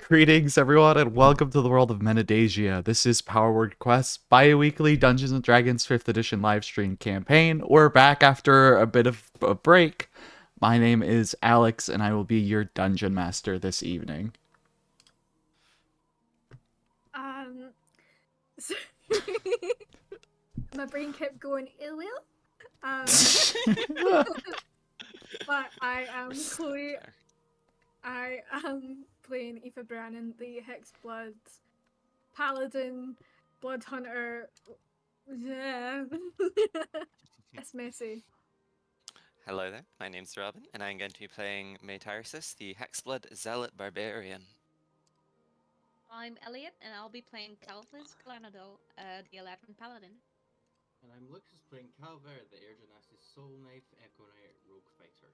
Greetings, everyone, and welcome to the world of Menedegia. This is Power Word Quest's bi-weekly Dungeons & Dragons 5th edition livestream campaign. We're back after a bit of a break. My name is Alex, and I will be your dungeon master this evening. So my brain kept going, Elliot. But I am Chloe. I am playing Aoife Brannan, the Hexblood Paladin, Blood Hunter. Yeah. It's messy. Hello there, my name's Robyn, and I'm going to be playing Mae, the Hexblood Zealot Barbarian. I'm Elliot, and I'll be playing Kalvis and Mae, the 11th Paladin. And I'm Lukas playing Kalvis, the Air Genasi Soul Knife Echo Knight Rogue Fighter.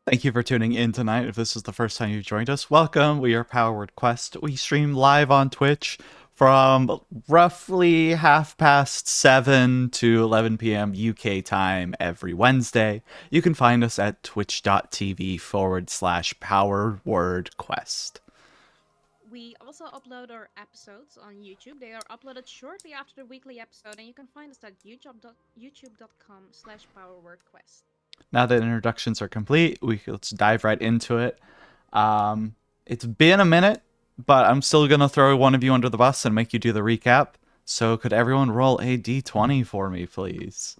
Thank you for tuning in tonight. If this is the first time you've joined us, welcome. We are Power Word Quest. We stream live on Twitch from roughly 7:30 to 11 p.m. UK time every Wednesday. You can find us at twitch.tv/Power Word Quest. We also upload our episodes on YouTube. They are uploaded shortly after the weekly episode, and you can find us at youtube.com/PowerWordQuest. Now that introductions are complete, let's dive right into it. It's been a minute, but I'm still going to throw one of you under the bus and make you do the recap. So could everyone roll a d20 for me, please?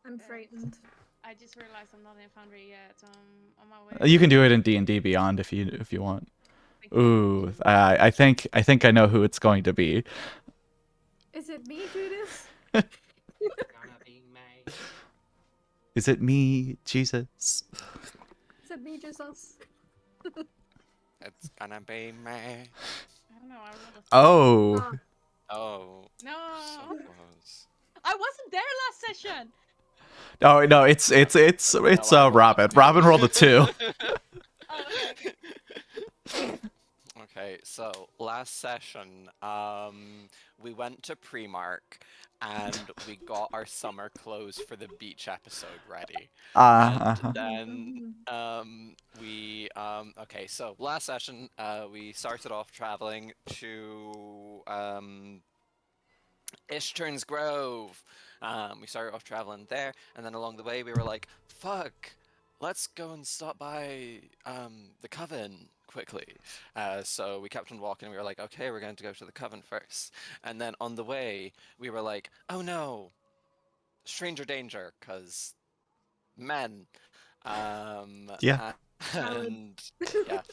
I'm frightened. I just realized I'm not in Foundry yet. On my way. You can do it in D&D Beyond if you want. Ooh, I think I know who it's going to be. Is it me, Judas? Is it me, Jesus? Is it me, Jesus? It's gonna be me. I don't know. I rolled a Oh. Oh. No. So close. I wasn't there last session. No, it's Robyn. Robyn rolled a 2. Oh, okay. Okay, so last session, we went to Primark and we got our summer clothes for the beach episode ready. And then okay, so last session, we started off traveling to Ishturn's Grove. We started off traveling there, and then along the way we were like, fuck, let's go and stop by the Coven quickly. So we kept on walking, and we were like, okay, we're going to go to the Coven first. And then on the way, we were like, oh no, stranger danger, because men. Yeah. And yeah.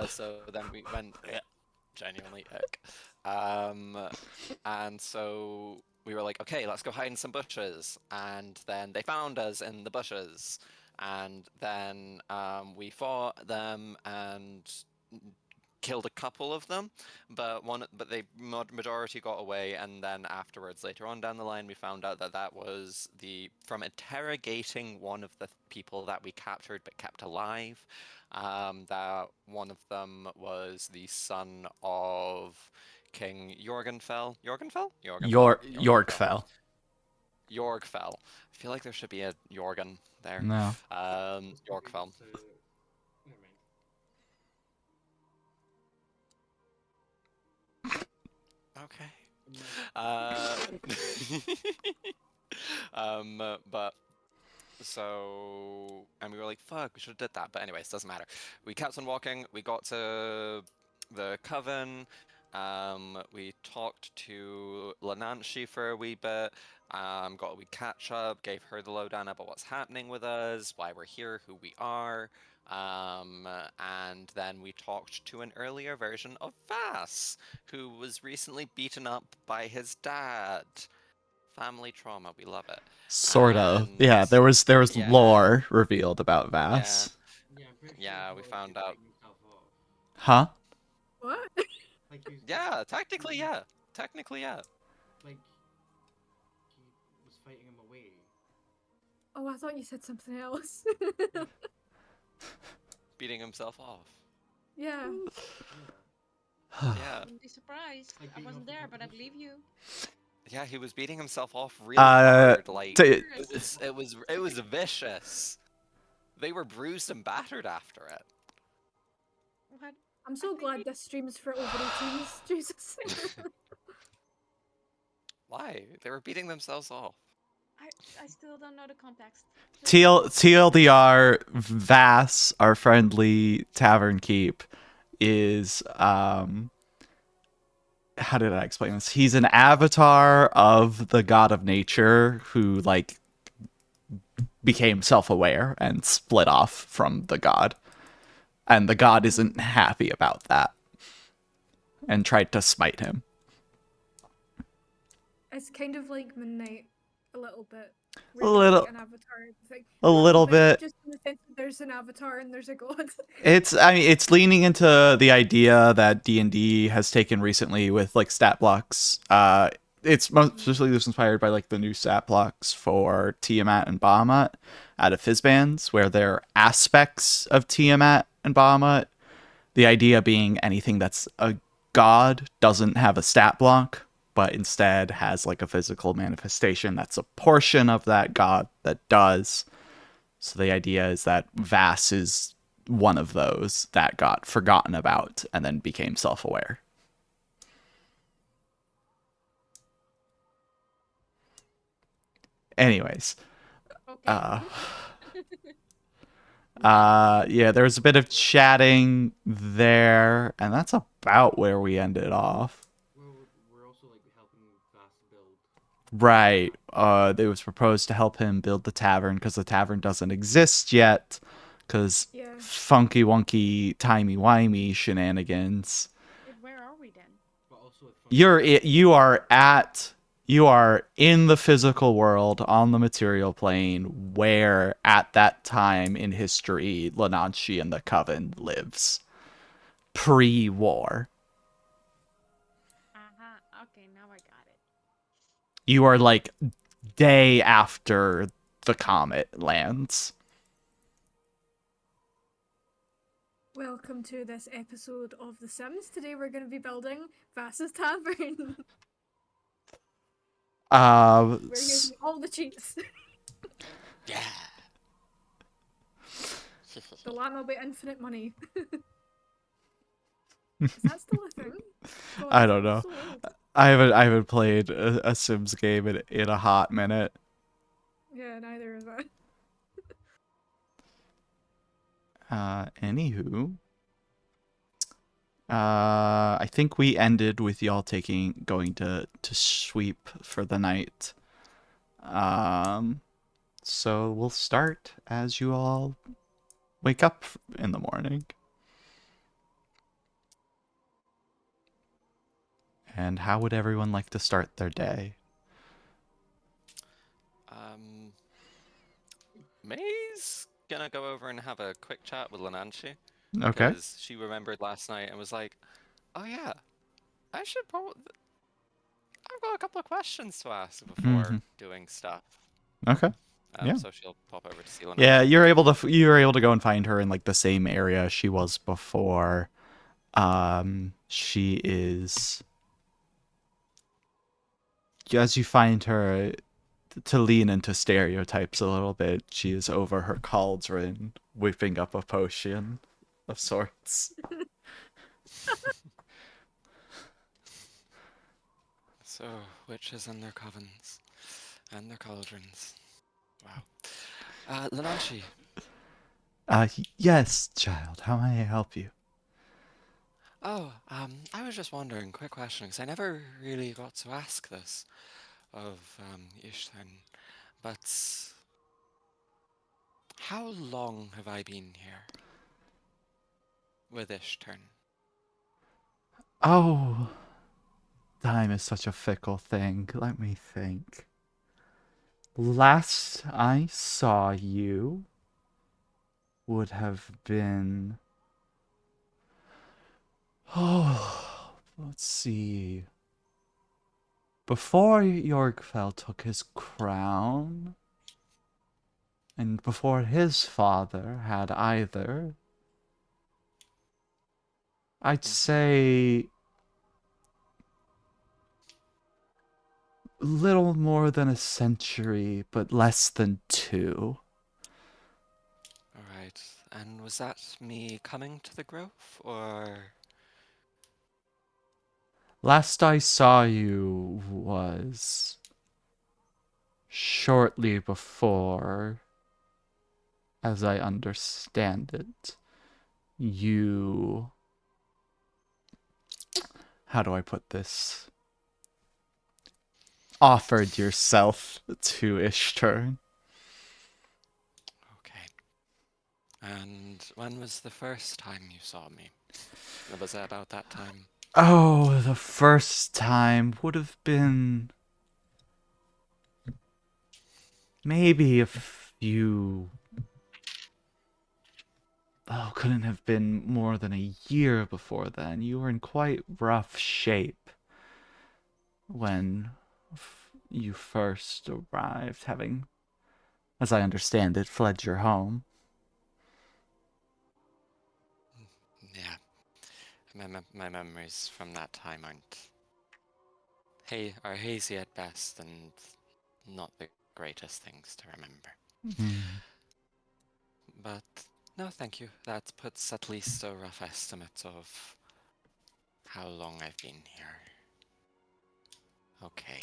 So then we went, genuinely ick. And so we were like, okay, let's go hide in some bushes. And then they found us in the bushes. And then we fought them and killed a couple of them, but the majority got away. And then afterwards, later on down the line, we found out that that was from interrogating one of the people that we captured but kept alive. That one of them was the son of King Jorgenfell. Yorkfell. Yorkfell. I feel like there should be a Jorgen there. No. Yorkfell. Okay. But so, and we were like, fuck, we should have did that. But anyways, doesn't matter. We kept on walking. We got to the Coven. We talked to Lananshi for a wee bit. Got a wee catch up. Gave her the lowdown about what's happening with us, why we're here, who we are. And then we talked to an earlier version of Vass, who was recently beaten up by his dad. Family trauma, we love it. Sort of. Yeah, there was lore revealed about Vass. Yeah, we found out. Huh? What? Yeah, technically, yeah. Like, he was fighting him away. Oh, I thought you said something else. Beating himself off. Yeah. Yeah. Don't be surprised. I wasn't there, but I believe you. Yeah, he was beating himself off really hard. Like it was vicious. They were bruised and battered after it. What? I'm so think glad we- this stream's for over 18s. Jesus. Why? They were beating themselves off. I still don't know the context. TLDR, Vass, our friendly tavern keep, is how did I explain this? He's an avatar of the god of nature who like became self-aware and split off from the god. And the god isn't happy about that and tried to smite him. It's kind of like Midnight, a little bit. A little- Like an avatar thing. a little bit. Just in the sense that there's an avatar and there's a god. It's leaning into the idea that D&D has taken recently with like stat blocks. It's mostly inspired by like the new stat blocks for Tiamat and Bahamut out of Fizzbands, where they're aspects of Tiamat and Bahamut. The idea being anything that's a god doesn't have a stat block, but instead has like a physical manifestation that's a portion of that god that does. So the idea is that Vass is one of those that got forgotten about and then became self-aware. Anyways, Okay. yeah, there was a bit of chatting there, and that's about where we ended off. Well, we're also like helping Vass build. Right. It was proposed to help him build the tavern because the tavern doesn't exist yet. Because Yeah. funky wonky timey wimey shenanigans. Wait, where are we then? But also with You are in the physical world on the material plane where at that time in history Lananshi and the Coven lives. Pre-war. Okay, now I got it. You are like day after the comet lands. Welcome to this episode of The Sims. Today we're going to be building Vass's Tavern. We're using all the cheats. Yeah. The land will be infinite money. Is that still a thing? God, I don't know. so old. I haven't played a Sims game in a hot minute. Yeah, neither is that. Anywho, I think we ended with y'all going to sweep for the night. So we'll start as you all wake up in the morning. And how would everyone like to start their day? May's gonna go over and have a quick chat with Lananshi. Okay. Because she remembered last night and was like, "Oh yeah, I should probably. I've got a couple of questions to ask before doing stuff." Okay. Yeah. So she'll pop over to see Lananshi. Yeah, you're able to go and find her in like the same area she was before. She is, as you find her, to lean into stereotypes a little bit, she is over her cauldron whipping up a potion of sorts. So, witches and their covens and their cauldrons. Wow. Lananshi, Yes, child, how may I help you? I was just wondering, quick question, because I never really got to ask this of Ishtern, but how long have I been here with Ishtern? Oh, time is such a fickle thing. Let me think. Last I saw you would have been... Oh, let's see. Before Yorgfell took his crown, and before his father had either, I'd say little more than a century, but less than 2. Alright, right. And was that me coming to the grove, or... Last I saw you was shortly before, as I understand it, you... How do I put this? Offered yourself to Ishtar. Okay. And when was the first time you saw me? Was it about that time? Oh, the first time would have been maybe a few. Oh, couldn't have been more than a year before then. You were in quite rough shape when you first arrived, having, as I understand it, fled your home. Yeah. My memories from that time aren't... are hazy at best and not the greatest things to remember. Mm. But no, thank you. That puts at least a rough estimate of how long I've been here. Okay.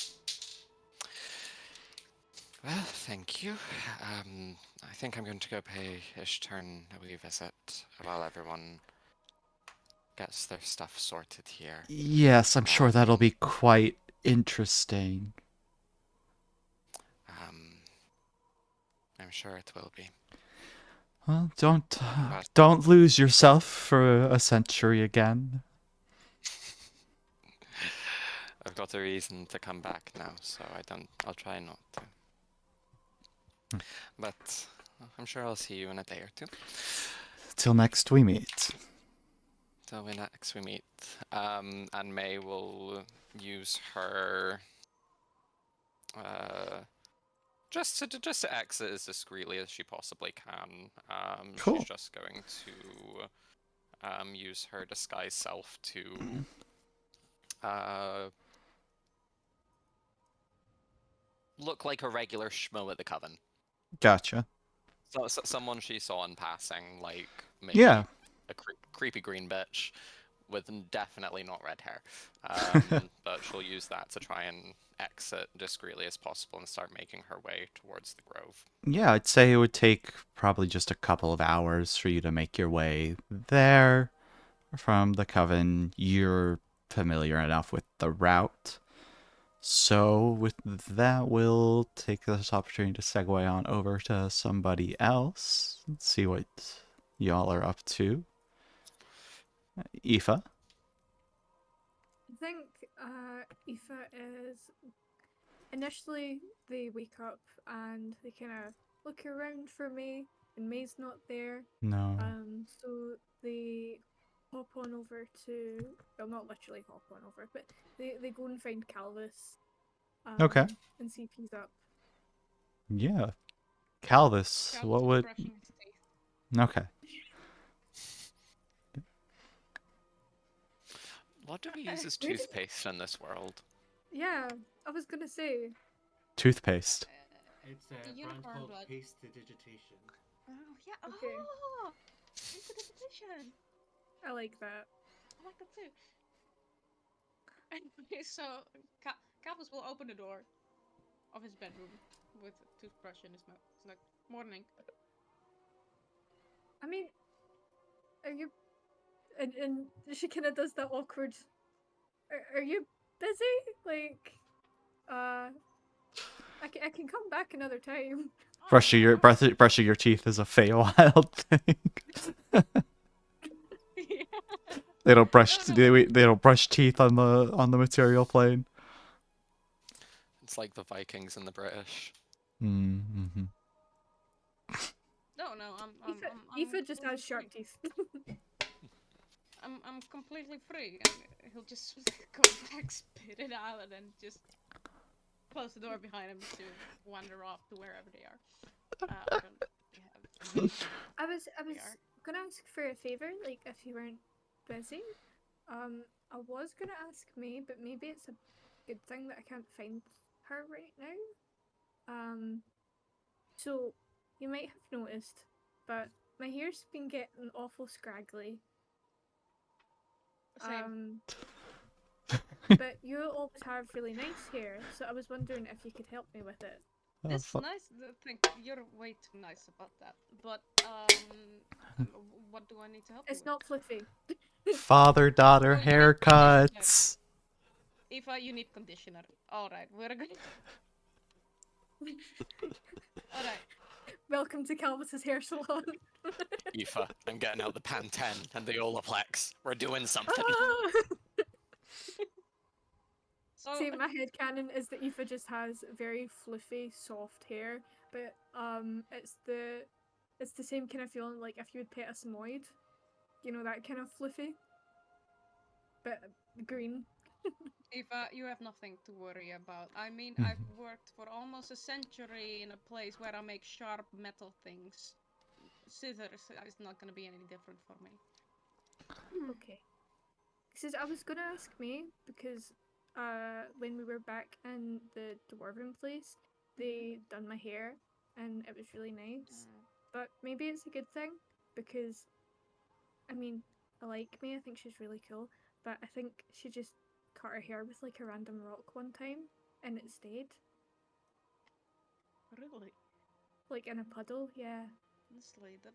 Well, thank you. I think I'm going to go pay Ishtar a wee visit while everyone gets their stuff sorted here. Yes, I'm sure that'll Um, be quite interesting. I'm sure it will be. Well, But don't lose yourself for a century again. I've got a reason to come back now, so I'll try not to. But I'm sure I'll see you in a day or two. Till next we meet. Till next we meet. And May will use her just to exit as discreetly as she possibly can. Cool. She's just going to use her disguise self to look like a regular schmo at the coven. Gotcha. So someone she saw in passing, like maybe Yeah. a creepy green bitch with definitely not red hair. But she'll use that to try and exit discreetly as possible and start making her way towards the grove. Yeah, I'd say it would take probably just a couple of hours for you to make your way there from the coven. You're familiar enough with the route. So with that, we'll take this opportunity to segue on over to somebody else. Let's see what y'all are up to. Aoife? I think Aoife is initially they wake up and they kind of look around for May, and May's not there. No. So they hop on over to, well, not literally hop on over, but they go and find Kalvis. Okay. And see if he's up. Yeah. Kalvis, Calvin's what would... brushing his teeth. Okay. What do we use as Where does- toothpaste in this world? Yeah, I was gonna say. Toothpaste. It's a brand unicorn called blood. Prestidigitation. Oh yeah. Okay. Oh, interpretation. I like that. I like that too. Anyway, so Calvis will open the door of his bedroom with a toothbrush in his mouth. It's like, morning. I mean, are you? And she kind of does that awkward. Are you busy? Like, I can come back another time. Brushing your teeth is a Feywild thing. Yeah. They don't brush No, no. they don't brush teeth on the material plane. It's like the Vikings and the British. Mm-hmm. No, I'm Aoife just has completely sharp free. teeth. I'm completely free. And he'll just go back, spit it out, and then just close the door behind him to wander off to wherever they are. I was They are. gonna ask for a favor, like if you weren't busy. I was gonna ask May, but maybe it's a good thing that I can't find her right now. So you might have noticed, but my hair's been getting awful scraggly. Same. But you always have really nice hair, so I was wondering if you could help me with it. Oh, This fu- nice thing, you're way too nice about that. But what do I need to help you It's with? not fluffy. Father-daughter Oh, you need haircuts. Aoife, you need conditioner. All right, we're good. All right. Welcome to Kalvis's hair salon. Aoife, I'm getting out the Pantene and the Olaplex. We're doing something. So See, my headcanon is that Aoife just has very fluffy, soft hair, but it's the same kind of feeling like if you would pet a Samoyed, you know, that kind of fluffy, but green. Aoife, you have nothing to worry about. I mean, Mhm. I've worked for almost a century in a place where I make sharp metal things. Scissors is not gonna be any different for me. Okay. Because I was gonna ask me because when we were back in the dwarven place, they done my hair and it was really nice. But maybe it's a good thing because I mean, I like me, I think she's really cool, but I think she just cut her hair with like a random rock one time and it stayed. Really? Like in a puddle, yeah. Honestly, that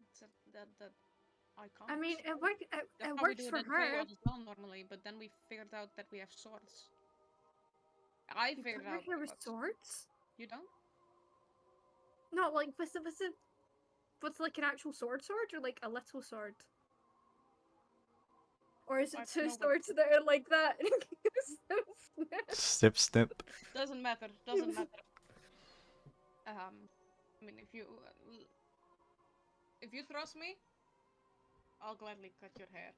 I can't. I mean it worked That's it how we works do it for at her. Fallout as well normally, but then we figured out that we have swords. I You figured cut her out hair we with got swords? You don't? No, like what's like an actual sword or like a little sword? Or is I it two know what- swords that are like that? Snip, snip. Doesn't matter. Doesn't matter. I mean, if you trust me, I'll gladly cut your hair.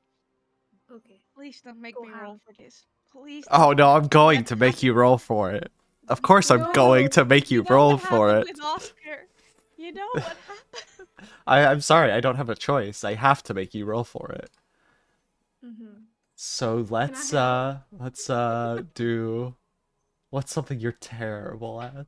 Okay. Please don't make Go me roll ham. for this. Please. Oh no, I'm going That to make you roll for it. Of course, I'm No. going to make you know roll what for happened it. with Oscar. You know what happened. I'm sorry, I don't have a choice. I have to make you roll for it. Mm-hmm. So let's help? do what's something you're terrible at?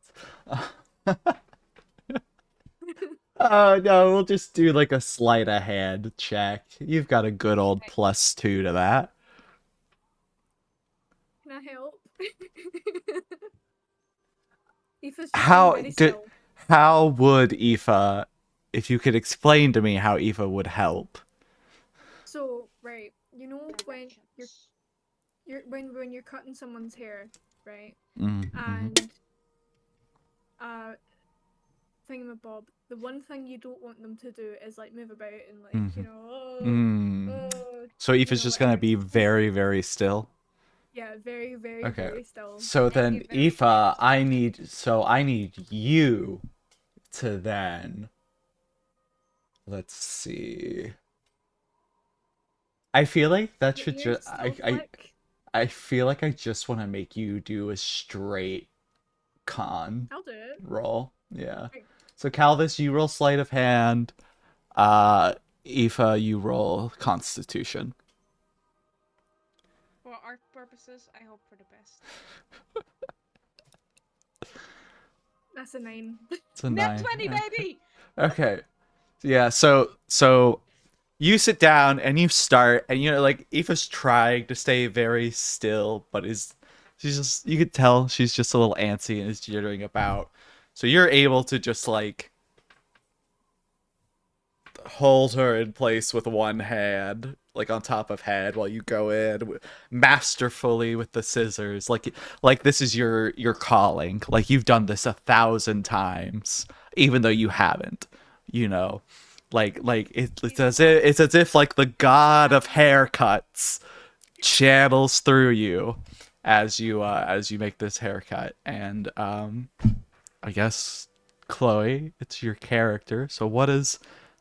Oh no, we'll just do like a sleight of hand check. You've got a good old +2 to that. Can I help? Aoife's just How being very did still. how would Aoife, if you could explain to me how Aoife would help? So, right, you know when Directions. you're when you're cutting someone's hair, right? Mm-hmm. And thingamabob, the one thing you don't want them to do is like move about and like, you know, So you Aoife's know, just gonna whatever. be very, very still. Yeah, very, very, Okay. very still. So then, Very, very Aoife, I need you to then. Let's see. I feel like that The should ears just. still flick. I feel like I just want to make you do a straight con I'll do it. roll. Yeah. Right. So Calvis, you roll sleight of hand. Aoife, you roll Constitution. For art purposes, I hope for the best. That's a 9. It's a Net 9. 20, baby! Okay. Yeah. So you sit down and you start, and like Aoife's trying to stay very still, but she's just, you could tell she's just a little antsy and is jittering about. So you're able to just like hold her in place with one hand, like on top of head, while you go in masterfully with the scissors, like this is your calling, like you've done this 1,000 times, even though you haven't, you know, like it's as if like the god of haircuts channels through you as you make this haircut. And I guess Chloe, it's your character. So what does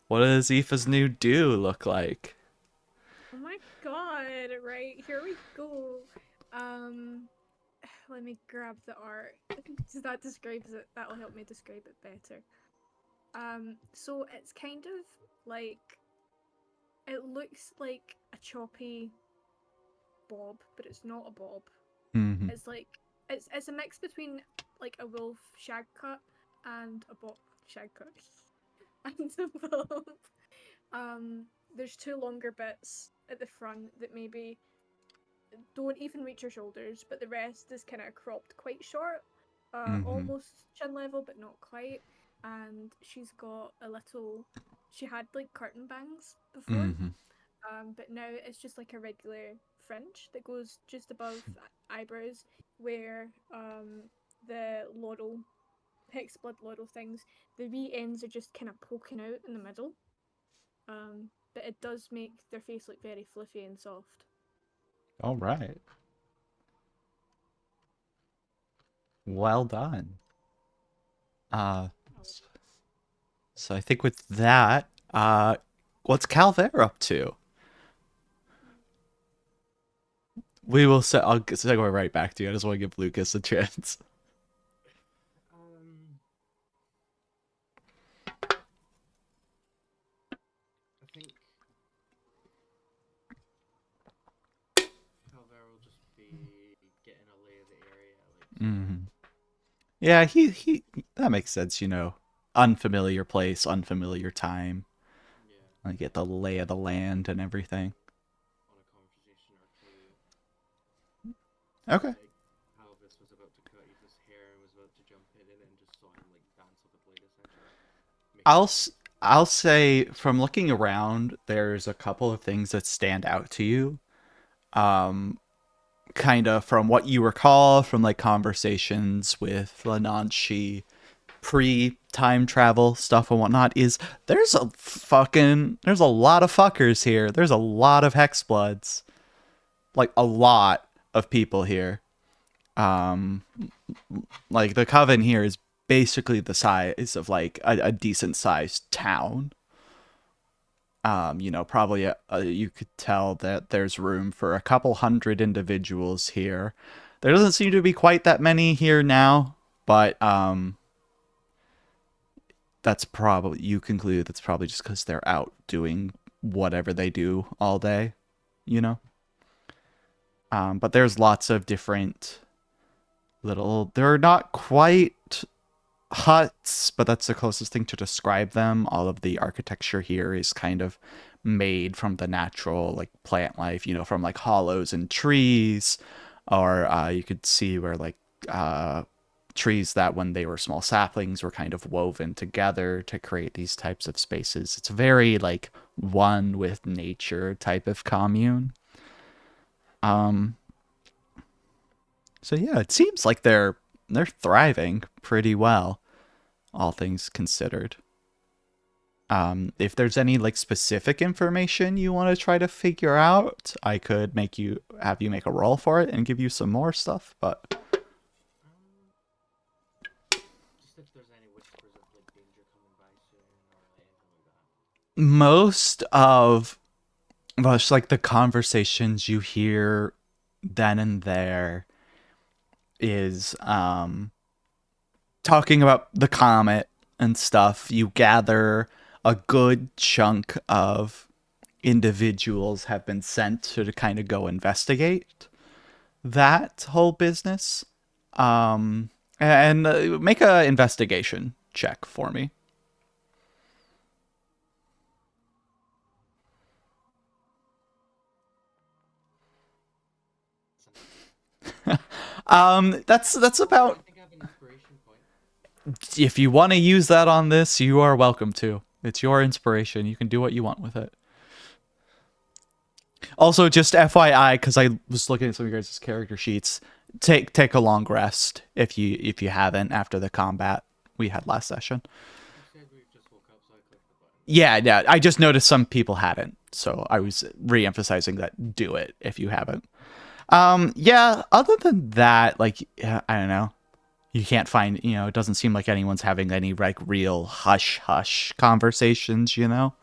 Aoife's new do look like? Oh my god, right, here we go. Let me grab the art. So that describes it. That'll help me describe it better. So it's kind of like, it looks like a choppy bob, but it's not a bob. Mm-hmm. It's like, it's a mix between like a wolf shag cut and a bob shag cut. And a bob. There's two longer bits at the front that maybe don't even reach her shoulders, but the rest is kind of cropped quite short, almost chin level, but not quite. And she's got a little. She had like curtain bangs before, but now it's just like a regular fringe that goes just above eyebrows, where the laurel, hexblood laurel things, the wee ends are just kind of poking out in the middle. But it does make their face look very fluffy and soft. All right. Well done. So I think with that, what's Calvaire up to? We will set. I'll segue right back to you. I just want to give Lukas a chance. I think Calvera will just be getting a lay of the area, like. Yeah, he that makes sense. You know, unfamiliar place, unfamiliar time. Yeah. I get the lay of the land and everything. On a conversation or two. Okay. Like, Kalvis was about to cut Aoife's hair and was about to jump in and then just saw him like dance with the blade essentially. I'll say from looking around, there's a couple of things that stand out to you. Kind of from what you recall from like conversations with Lananchi pre-time travel stuff and whatnot, is there's a lot of fuckers here. There's a lot of hexbloods. Like a lot of people here. Like the coven here is basically the size of like a decent sized town. You know, probably you could tell that there's room for a couple hundred individuals here. There doesn't seem to be quite that many here now, but that's probably, you conclude that's probably just because they're out doing whatever they do all day, you know. But there's lots of different little. They're not quite huts, but that's the closest thing to describe them. All of the architecture here is kind of made from the natural like plant life, you know, from like hollows and trees, or you could see where like trees that when they were small saplings were kind of woven together to create these types of spaces. It's very like one with nature type of commune. So yeah, it seems like they're thriving pretty well, all things considered. If there's any like specific information you want to try to figure out, I could have you make a roll for it and give you some more stuff, but Just if there's any whispers of like danger coming by soon or like anything like that. most of just like the conversations you hear then and there is talking about the comet and stuff. You gather a good chunk of individuals have been sent to kind of go investigate that whole business. And make a investigation check for me. That's about. I think I have an inspiration point. If you want to use that on this, you are welcome to. It's your inspiration. You can do what you want with it. Also, just FYI, because I was looking at some of your guys' character sheets, take a long rest if you haven't after the combat we had last session. You said we just woke up, so I clicked the button. Yeah. I just noticed some people hadn't, so I was re-emphasizing that. Do it if you haven't. Yeah. Other than that, like, I don't know. You can't find, you know, it doesn't seem like anyone's having any like real hush conversations, you know.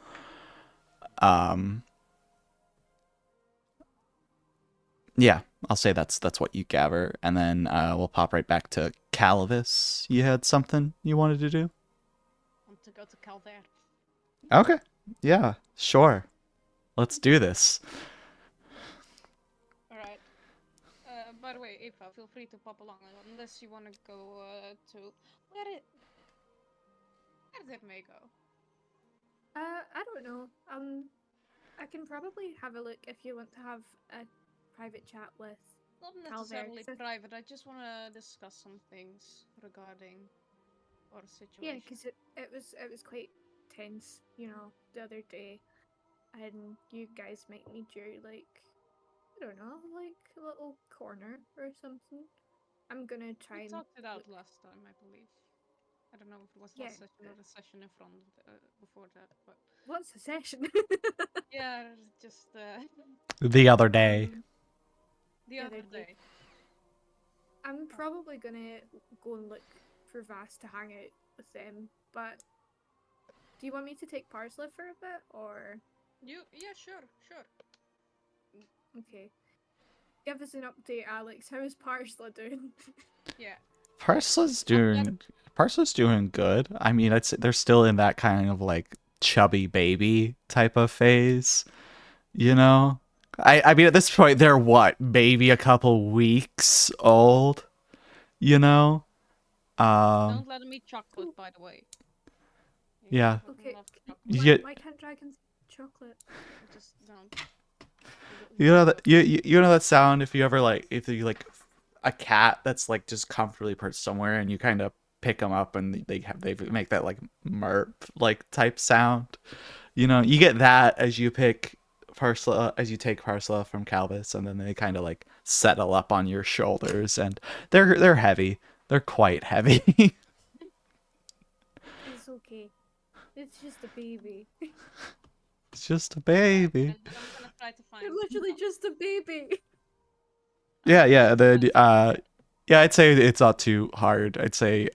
Yeah, I'll say that's what you gather, and then we'll pop right back to Kalvis. You had something you wanted to do? I want to go to Calvaire. Okay. Yeah, sure. Let's do this. Alright. By the way, Aoife, feel free to pop along unless you want to go to where did Mae go? I don't know. I can probably have a look if you want to have a private chat with Not Calvert. necessarily 'Cause private. I just want to discuss some things regarding our yeah, situation. because it was quite tense, the other day, and you guys might need your I don't know, like a little corner or something. I'm gonna try We and talked it out look. last time, I believe. I don't know if it was Yeah, last session or the session in front of before that, but what's the session? yeah, just The other day. the other day. I'm probably gonna go and look for Vass to hang out with them, but do you want me to take Parsley for a bit, or Yeah, sure. okay? Give us an update, Alex. How is Parsley doing? Yeah. Parsla's doing good. I mean, I'd say they're still in that kind of like chubby baby type of phase, you know? I mean at this point they're what, maybe a couple weeks old, you know? Um Don't let them eat chocolate, by the way. yeah. Okay, Love You chocolate. get why can't dragons eat chocolate? Just don't. you know that you know that sound if you ever like if you like a cat that's like just comfortably perched somewhere and you kind of pick them up and they make that like merp like type sound. You know, you get that as you pick Parsla as you take Parsla from Kalvis, and then they kind of like settle up on your shoulders, and they're heavy. They're quite heavy. It's okay. It's just a baby. It's just a baby. And I'm gonna try to find. They're literally just a baby. Yeah. Yeah, I'd say it's not too hard. I'd say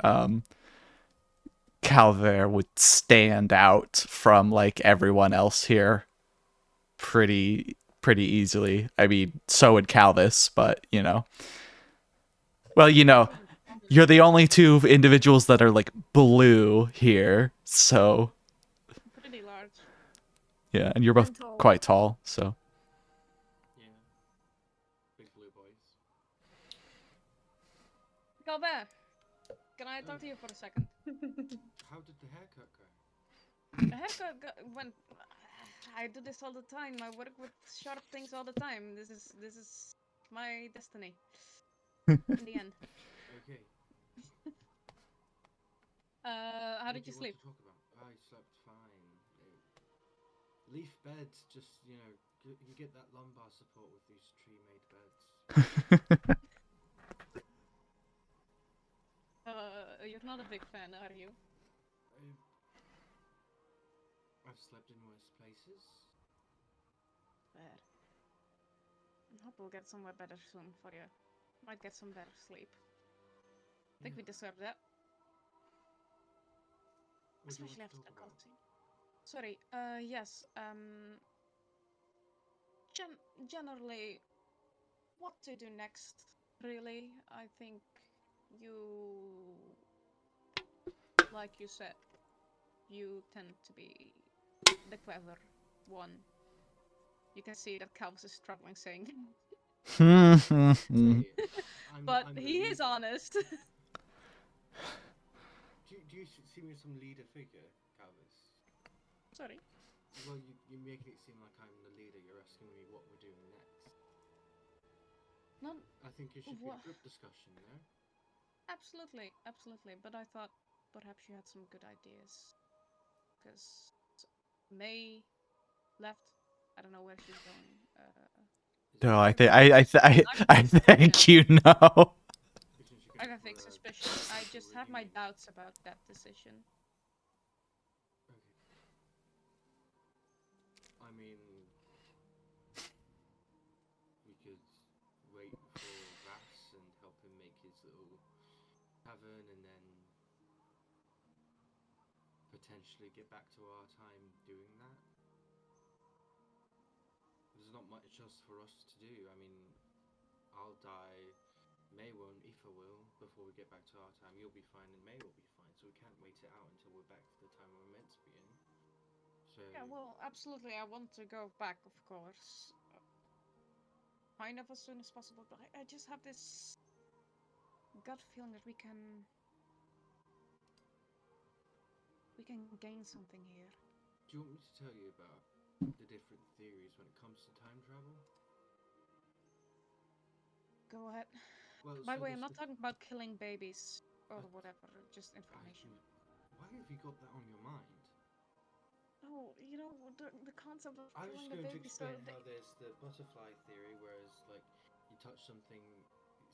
Calver would stand out from like everyone else here pretty easily. I mean, so would Calvis, but you know. Well, you know, you're the only two individuals that are like blue here, so Pretty large. yeah, and you're both And tall. quite tall, so Yeah. Big blue boys. Calvert, can I talk to you for a second? How did the haircut go? The haircut went. I do this all the time. I work with sharp things all the time. This is my destiny. In the end. Okay. How What did do you want sleep? to talk about? I slept fine. Leaf beds, just you get that lumbar support with these tree-made beds. You're not a big fan, are you? I've slept in worse places. Fair. I hope we'll get somewhere better soon for you. Might get some better sleep. I think we deserve that. What do you Especially want to after talk the about? cutscene. Sorry, yes, generally, what to do next, really? I think you, like you said, you tend to be the clever one. You can see that Calvis is struggling saying, Say it. but I'm the he is leader. honest. Do you see me as some leader figure, Calvis? Sorry. Well, you make it seem like I'm the leader. You're asking me what we're doing next. No, I think it should be a group discussion, no? absolutely. But I thought perhaps you had some good ideas. Because May left. I don't know where she's going. no, I think you know. I have a big suspicion. I just have my doubts about that decision. Okay. I mean, we could wait for Vass and help him make his little tavern and then potentially get back to our time doing that. There's not much else for us to do. I mean, I'll die, May won't, Aoife will, before we get back to our time. You'll be fine and May will be fine, so we can't wait it out until we're back to the time we're meant to be in. So Yeah, well, absolutely. I want to go back, of course. Kind of as soon as possible, but I just have this gut feeling that we can gain something here. Do you want me to tell you about the different theories when it comes to time travel? Go ahead. Well, By the so way, I'm there's not talking about killing babies or whatever, just information. Why have you got that on your mind? No, you know, the concept of I was killing just the going to baby so explain how there's the butterfly theory, whereas like you touch something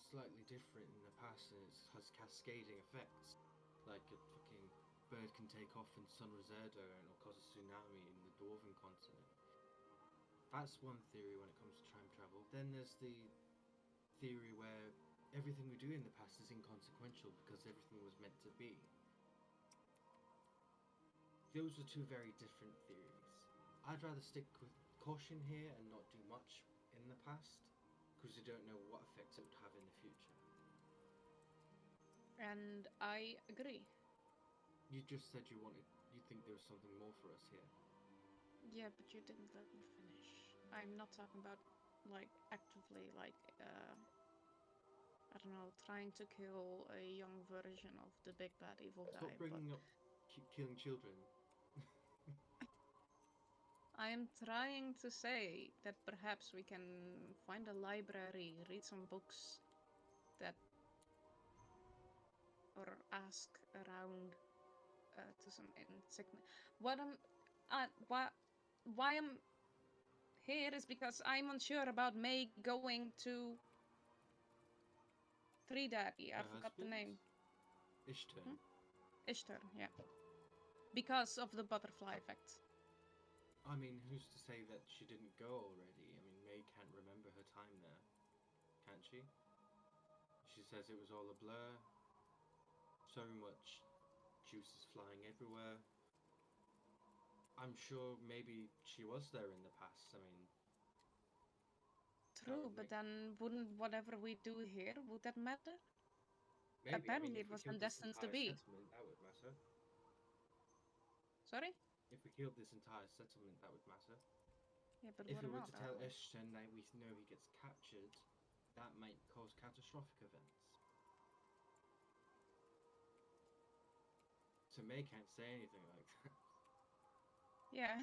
slightly different in the past and it has cascading effects. Like a fucking bird can take off in Sun Reserdo and it'll cause a tsunami in the Dwarven continent. That's one theory when it comes to time travel. Then there's the theory where everything we do in the past is inconsequential because everything was meant to be. Those are two very different theories. I'd rather stick with caution here and not do much in the past because you don't know what effects it would have in the future. And I agree. You just said you think there was something more for us here. Yeah, but you didn't let me finish. I'm not talking about like actively like I don't know, trying to kill a young version of the big bad evil guy. Stop bringing up killing children. I am trying to say that perhaps we can find a library, read some books that, or ask around to some insignia. Why I'm here is because I'm unsure about May going to Three Daddy. I forgot the name. Ishtar. Ishtar, yeah. Because of the butterfly effect. I mean, who's to say that she didn't go already? I mean, May can't remember her time there, can't she? She says it was all a blur. So much juices flying everywhere. I'm sure maybe she was there in the past. I mean, true, but then wouldn't whatever we do here, would that matter? maybe. Apparently I mean, it was destined to be. Settlement, that would matter. Sorry? If we killed this entire settlement, that would matter. Yeah, but if what we were about to tell Ishtar that we know he gets captured, that might cause catastrophic events. So May can't say anything like that. Yeah,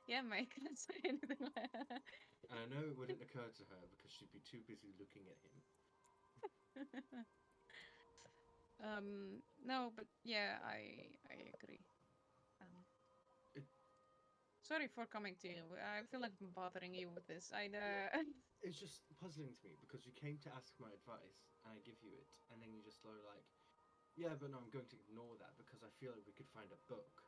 yeah, May can't say anything like that. And I know it wouldn't occur to her because she'd be too busy looking at him. No, but yeah, I agree. Sorry for coming to you. I feel like I'm bothering you with this. It's just puzzling to me because you came to ask my advice and I give you it, and then you just are like, yeah, but no, I'm going to ignore that because I feel like we could find a book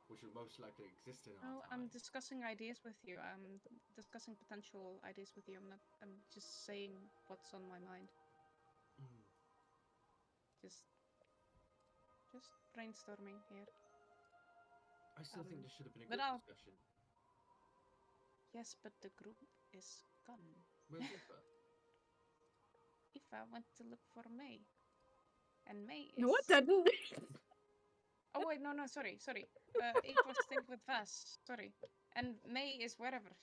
which would most likely exist in our time. I'm discussing ideas with you. I'm discussing potential ideas with you. I'm just saying what's on my mind. Just brainstorming here. I still think this should have been a but group discussion. Yes, but the group is gone. Where's Aoife? Aoife went to look for May. And May is... No, it didn't. Oh, wait, no, sorry. Aoife was synced with Vas, sorry. And May is wherever.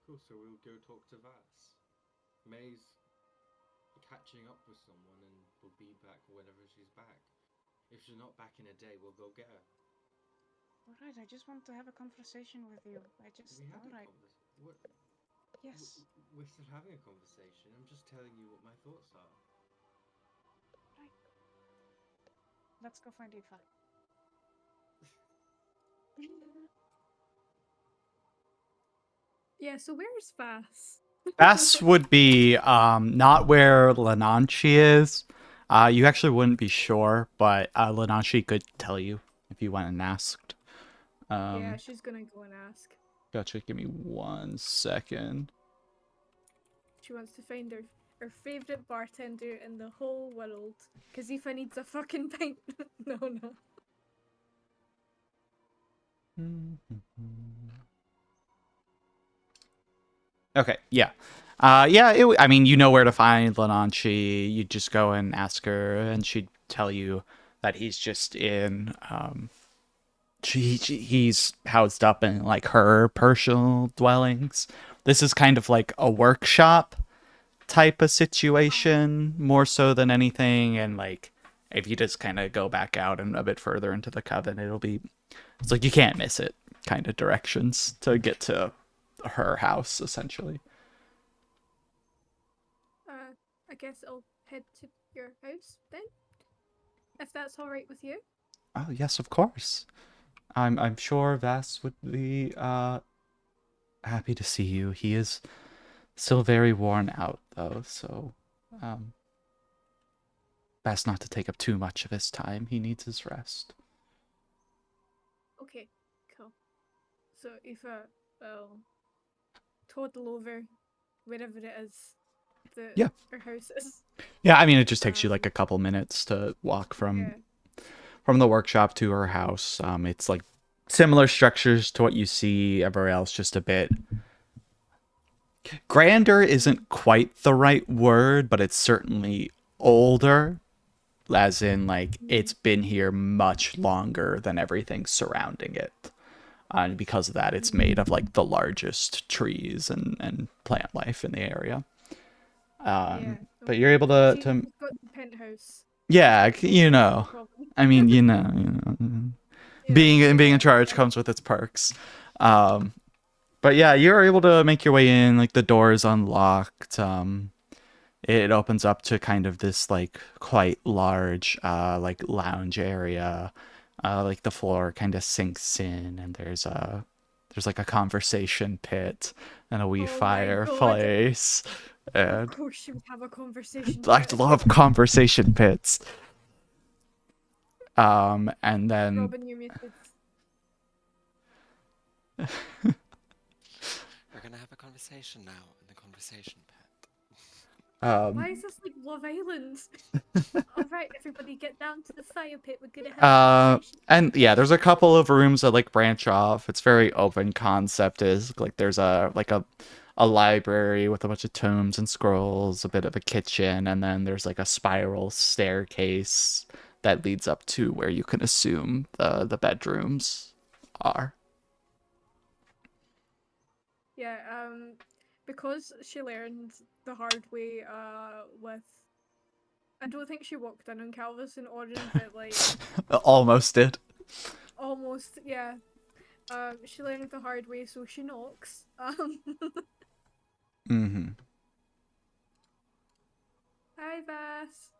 Cool, so we'll go talk to Vas. May's catching up with someone and will be back whenever she's back. If she's not back in a day, we'll go get her. Alright, I just want to have a conversation with you. Alright. What? Yes. We're still having a conversation. I'm just telling you what my thoughts are. Right. Let's go find Aoife. Yeah, so where's Vas? Vas would be not where Lenanchi is. You actually wouldn't be sure, but Lenanchi could tell you if you went and asked. Yeah, she's gonna go and ask. Gotcha. Give me 1 second. She wants to find her favorite bartender in the whole world. Cause Aoife needs a fucking pint. No. Okay, yeah. I mean, you know where to find Lenanchi. You just go and ask her, and she'd tell you that he's just in, he's housed up in, like, her personal dwellings. This is kind of like a workshop type of situation, more so than anything, and, like, if you just kind of go back out and a bit further into the coven, it's like you can't miss it kind of directions to get to her house, essentially. I guess I'll head to your house then, if that's all right with you. Oh yes, of course. I'm sure Vass would be happy to see you. He is still very worn out though, so best not to take up too much of his time. He needs his rest. Okay, cool. So Aoife will toddle over wherever it is Yeah. her house is. Yeah, I mean it just takes you like a couple minutes to walk from the workshop to her house. It's like similar structures to what you see everywhere else, just a bit grander isn't quite the right word, but it's certainly older, as in like it's been here much longer than everything surrounding it. And because of that, it's made of like the largest trees and plant life in the area. But you're able to She's got the penthouse. yeah, you know. Probably. I mean, you know. Being in charge comes with its perks. But yeah, you're able to make your way in. Like the door is unlocked. It opens up to kind of this like quite large like lounge area. Like the floor kind of sinks in, and there's like a conversation pit and a wee fireplace. And of course, she would have a conversation. I love conversation pits. And then Robyn, you muted. We're gonna have a conversation now in the conversation pit. Why is this like Love Island? Alright, everybody get down to the fire pit. We're gonna have a conversation. And yeah, there's a couple of rooms that like branch off. It's very open concept. Is like there's a library with a bunch of tomes and scrolls, a bit of a kitchen, and then there's like a spiral staircase that leads up to where you can assume the bedrooms are. Yeah, because she learned the hard way, with... I don't think she walked in on Kalvis and Orin, but like... Almost did. Almost, yeah. She learned the hard way, so she knocks. Mm-hmm. Hi, Vass.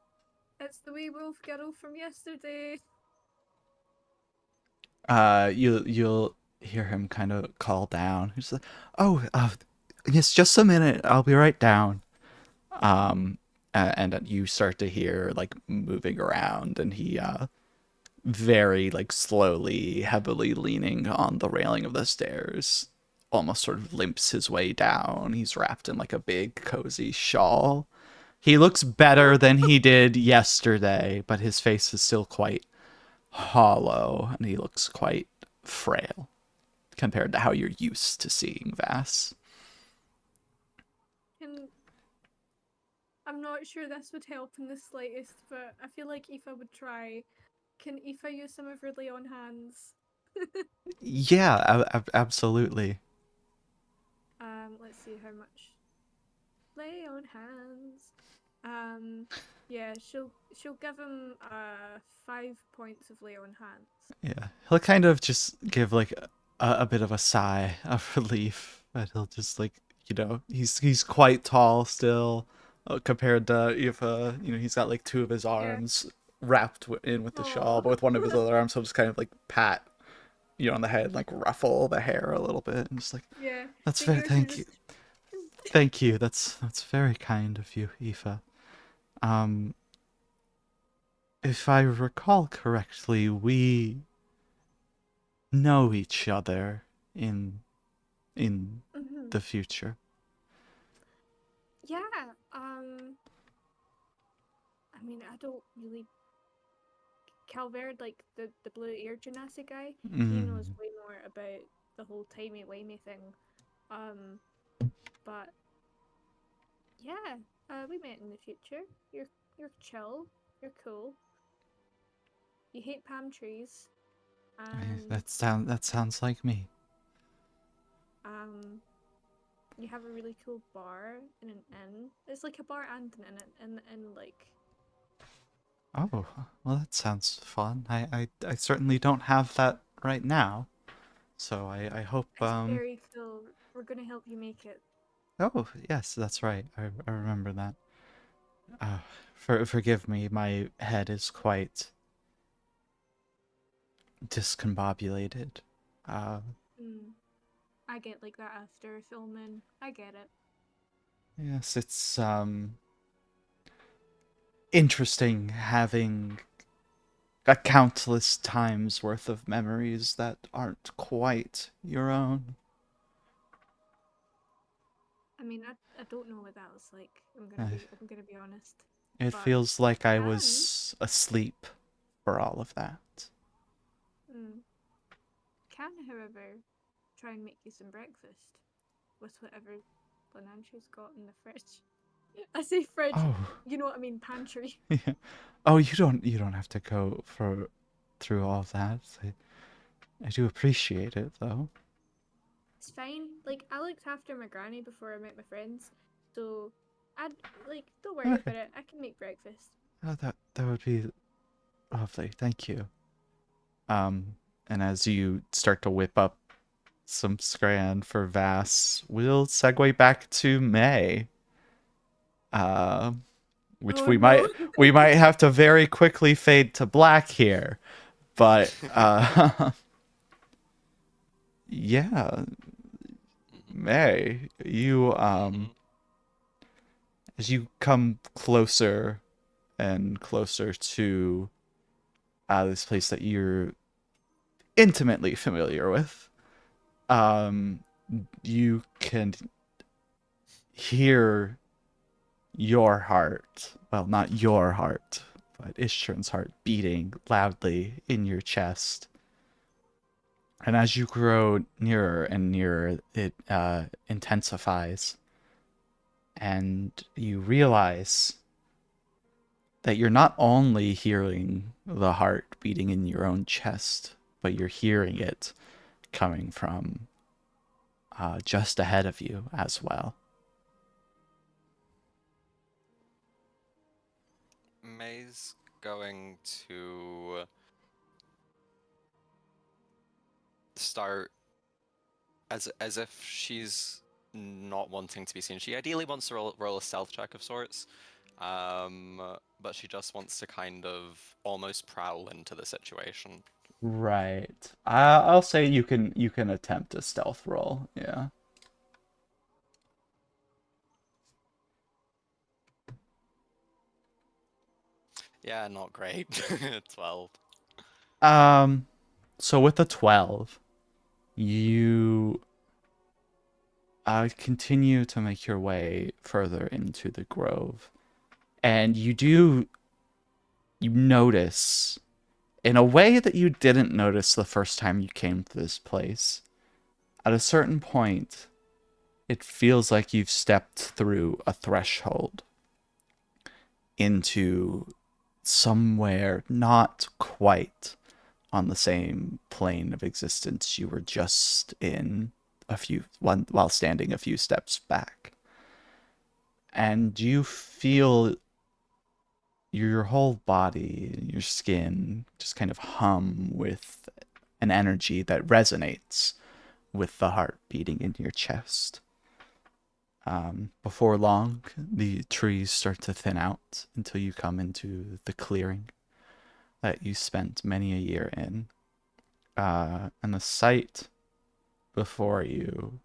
It's the wee wolf girl from yesterday. You'll hear him kind of call down. He's like, "Oh, yes, just a minute. I'll be right down." And you start to hear like moving around, and he very like slowly, heavily leaning on the railing of the stairs, almost sort of limps his way down. He's wrapped in like a big cozy shawl. He looks better than he did yesterday, but his face is still quite hollow, and he looks quite frail compared to how you're used to seeing Vass. I'm not sure this would help in the slightest, but I feel like Aoife would try. Can Aoife use some of her lay on hands? Yeah, absolutely. Let's see how much. Lay on hands. Yeah, she'll give him 5 points of lay on hands. Yeah, he'll kind of just give like a bit of a sigh of relief, but he'll just like, you know, he's quite tall still, compared to if you know, he's got like 2 of his arms wrapped in with the shawl, but with one of his other arms he'll just kind of like pat you on the head, like ruffle the hair a little bit, and just like, that's very thank you. Thank you. That's very kind of you, Aoife. If I recall correctly, we know each other in the future. Yeah. I mean, I don't really. Calvert, like the blue ear genasi guy, he knows way more about the whole timey-wimey thing. But yeah, we met in the future. You're chill. You're cool. You hate palm trees. And That sounds like me. You have a really cool bar in an inn. It's like a bar and an inn, and like. Oh, well, that sounds fun. I certainly don't have that right now. So I hope, It's very cool. We're gonna help you make it. oh, yes, that's right. I remember that. Uh, forgive me, my head is quite discombobulated. Uh, Mm. I get like that after filming. I get it. yes, it's, interesting having a countless times worth of memories that aren't quite your own. I mean, I don't know what that was like. Uh, I'm gonna be honest. It But feels like I can was asleep for all of that. mm, can however try and make you some breakfast with whatever Lanancho's got in the fridge. I say fridge, Oh, you know what I mean, pantry. yeah. Oh, you don't have to go for through all of that. I do appreciate it though. It's fine. Like I looked after my granny before I met my friends, so I'd like don't worry Okay. about it. I can make breakfast. Oh, that would be lovely. Thank you. And as you start to whip up some scran for Vass, we'll segue back to May. Uh, which Oh no. we might have to very quickly fade to black here. But yeah, May, you as you come closer and closer to this place that you're intimately familiar with, you can hear your heart, well, not your heart, but Ishturn's heart beating loudly in your chest. And as you grow nearer and nearer, it intensifies. And you realize that you're not only hearing the heart beating in your own chest, but you're hearing it coming from just ahead of you as well. May's going to start as if she's not wanting to be seen. She ideally wants to roll a stealth check of sorts, but she just wants to kind of almost prowl into the situation. Right. I'll say you can attempt a stealth roll. Yeah. Yeah, not great. 12. So with the 12, you continue to make your way further into the grove, and you notice in a way that you didn't notice the first time you came to this place. At a certain point, it feels like you've stepped through a threshold into somewhere not quite on the same plane of existence you were just in while standing a few steps back. And you feel your whole body, your skin just kind of hum with an energy that resonates with the heart beating in your chest. Before long, the trees start to thin out until you come into the clearing that you spent many a year in. And the sight before you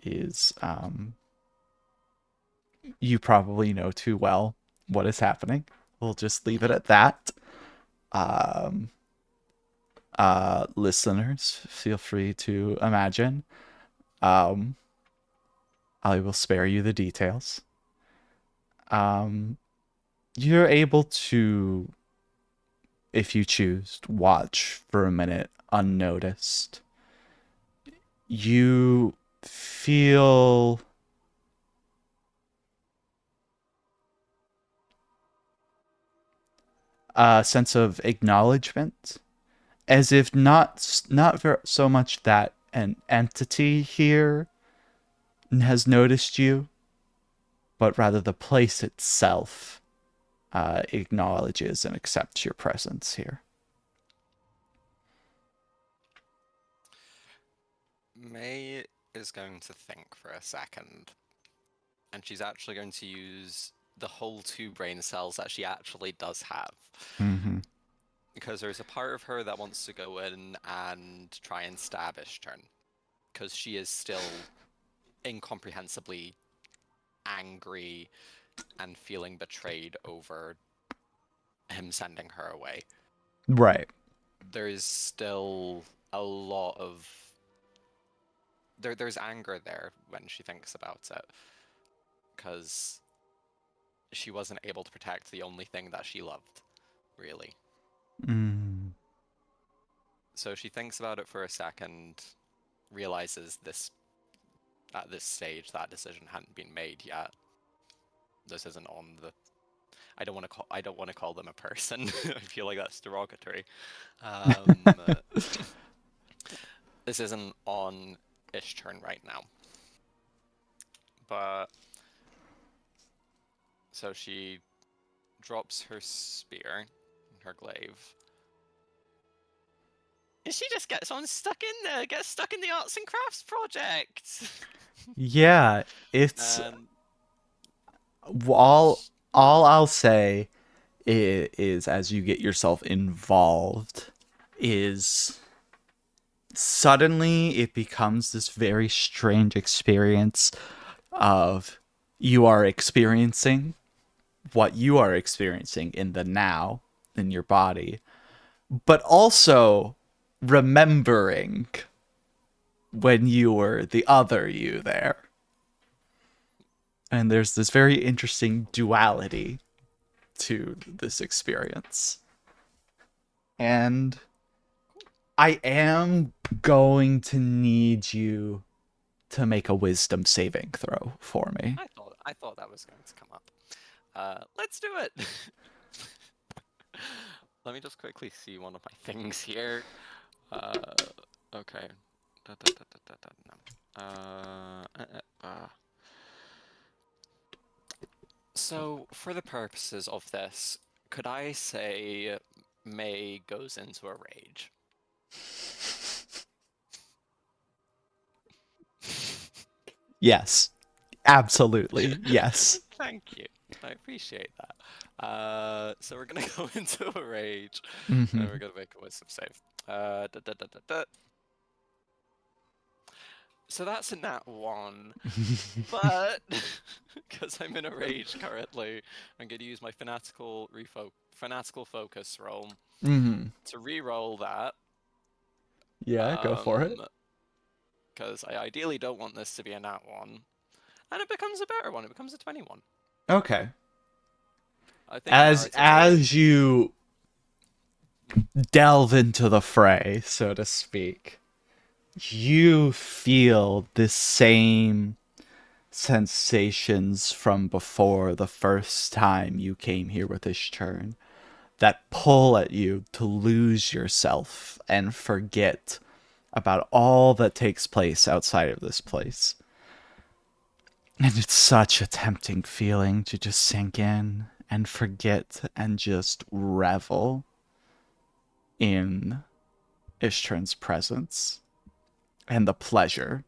is, you probably know too well what is happening. We'll just leave it at that. Listeners, feel free to imagine. I will spare you the details. You're able to, if you choose, watch for a minute unnoticed. You feel a sense of acknowledgement, as if not so much that an entity here has noticed you, but rather the place itself acknowledges and accepts your presence here. May is going to think for a second, and she's actually going to use the whole 2 brain cells that she actually does have. Mm-hmm. Because there's a part of her that wants to go in and try and stab Ishtern, because she is still incomprehensibly angry and feeling betrayed over him sending her away. Right. There's still a lot of there's anger there when she thinks about it, because she wasn't able to protect the only thing that she loved, really. Mm. So she thinks about it for a second, realizes this at this stage that decision hadn't been made yet. This isn't on the. I don't want to call them a person. I feel like that's derogatory. This isn't on Ishtern right now. But so she drops her spear, her glaive. And she just gets stuck in there, gets stuck in the arts and crafts project. Yeah, it's And all I'll say is as you get yourself involved is suddenly it becomes this very strange experience of you are experiencing what you are experiencing in the now in your body, but also remembering when you were the other you there. And there's this very interesting duality to this experience. And I am going to need you to make a wisdom saving throw for me. I thought that was going to come up. Let's do it. Let me just quickly see one of my things here. Okay. No. So, for the purposes of this, could I say May goes into a rage? Yes. Absolutely. Yes. Thank you. I appreciate that. So we're gonna go into a rage, Mm-hmm. and we're gonna make a wisdom save. So that's a nat 1, but because I'm in a rage currently, I'm gonna use my fanatical focus roll Mm-hmm. to re-roll that. Yeah, go for it. Because I ideally don't want this to be a nat 1, and it becomes a better one. It becomes a 21. Okay. I think As you delve into the fray, so to speak, you feel the same sensations from before the first time you came here with Ishtern that pull at you to lose yourself and forget about all that takes place outside of this place. And it's such a tempting feeling to just sink in and forget and just revel in Ishtern's presence and the pleasure.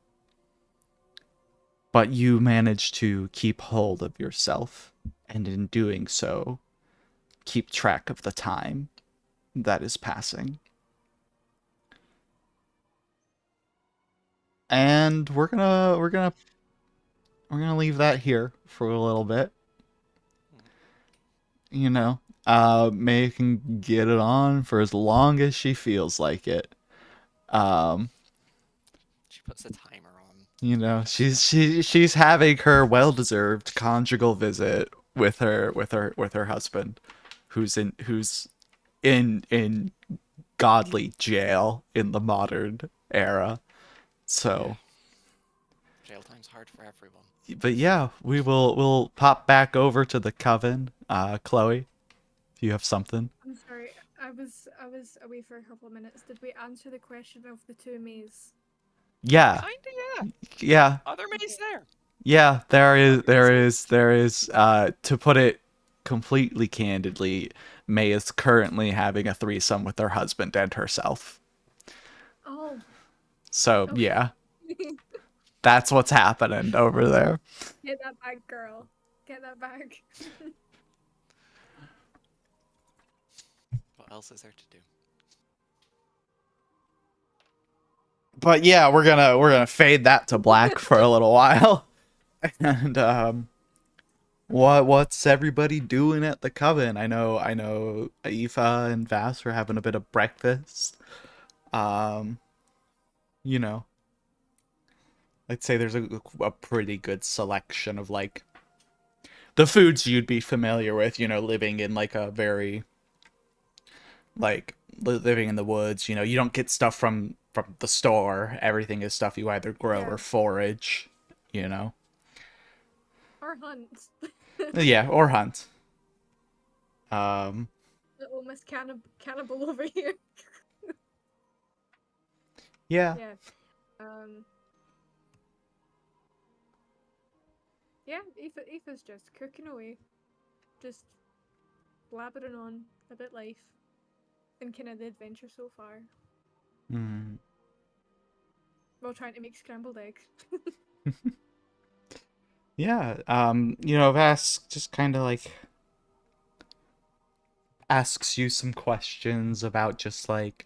But you manage to keep hold of yourself, and in doing so, keep track of the time that is passing. And we're gonna leave that here for a little bit. You know, May can get it on for as long as she feels like it. She puts a timer on. You know, she's having her well-deserved conjugal visit with her husband, who's in godly jail in the modern era. So, Jail time's hard for everyone. but yeah, we'll pop back over to the coven. Chloe, if you have something. I'm sorry, I was away for a couple of minutes. Did we answer the question of the 2 Mays? Yeah, Kinda, yeah. yeah, Are there Mays there? yeah. There is. To put it completely candidly, May is currently having a threesome with her husband and herself. Oh, So, okay. yeah, that's what's happening over there. Get that back, girl. Get that back. What else is there to do? But yeah, we're gonna fade that to black for a little while. And what's everybody doing at the coven? I know Aoife and Vass are having a bit of breakfast. Um, you know, I'd say there's a pretty good selection of like the foods you'd be familiar with, living in like a very like living in the woods. You don't get stuff from the store. Everything is stuff you either grow Yeah. or forage. Or hunt. Yeah, or hunt. Um, Little Miss Cannibal over here. yeah. Yeah. Um. Yeah, Aoife's just cooking away. Just blabbering on about life and kind of the adventure so far. Mm. While trying to make scrambled eggs. Yeah. Vass just kind of like asks you some questions about just like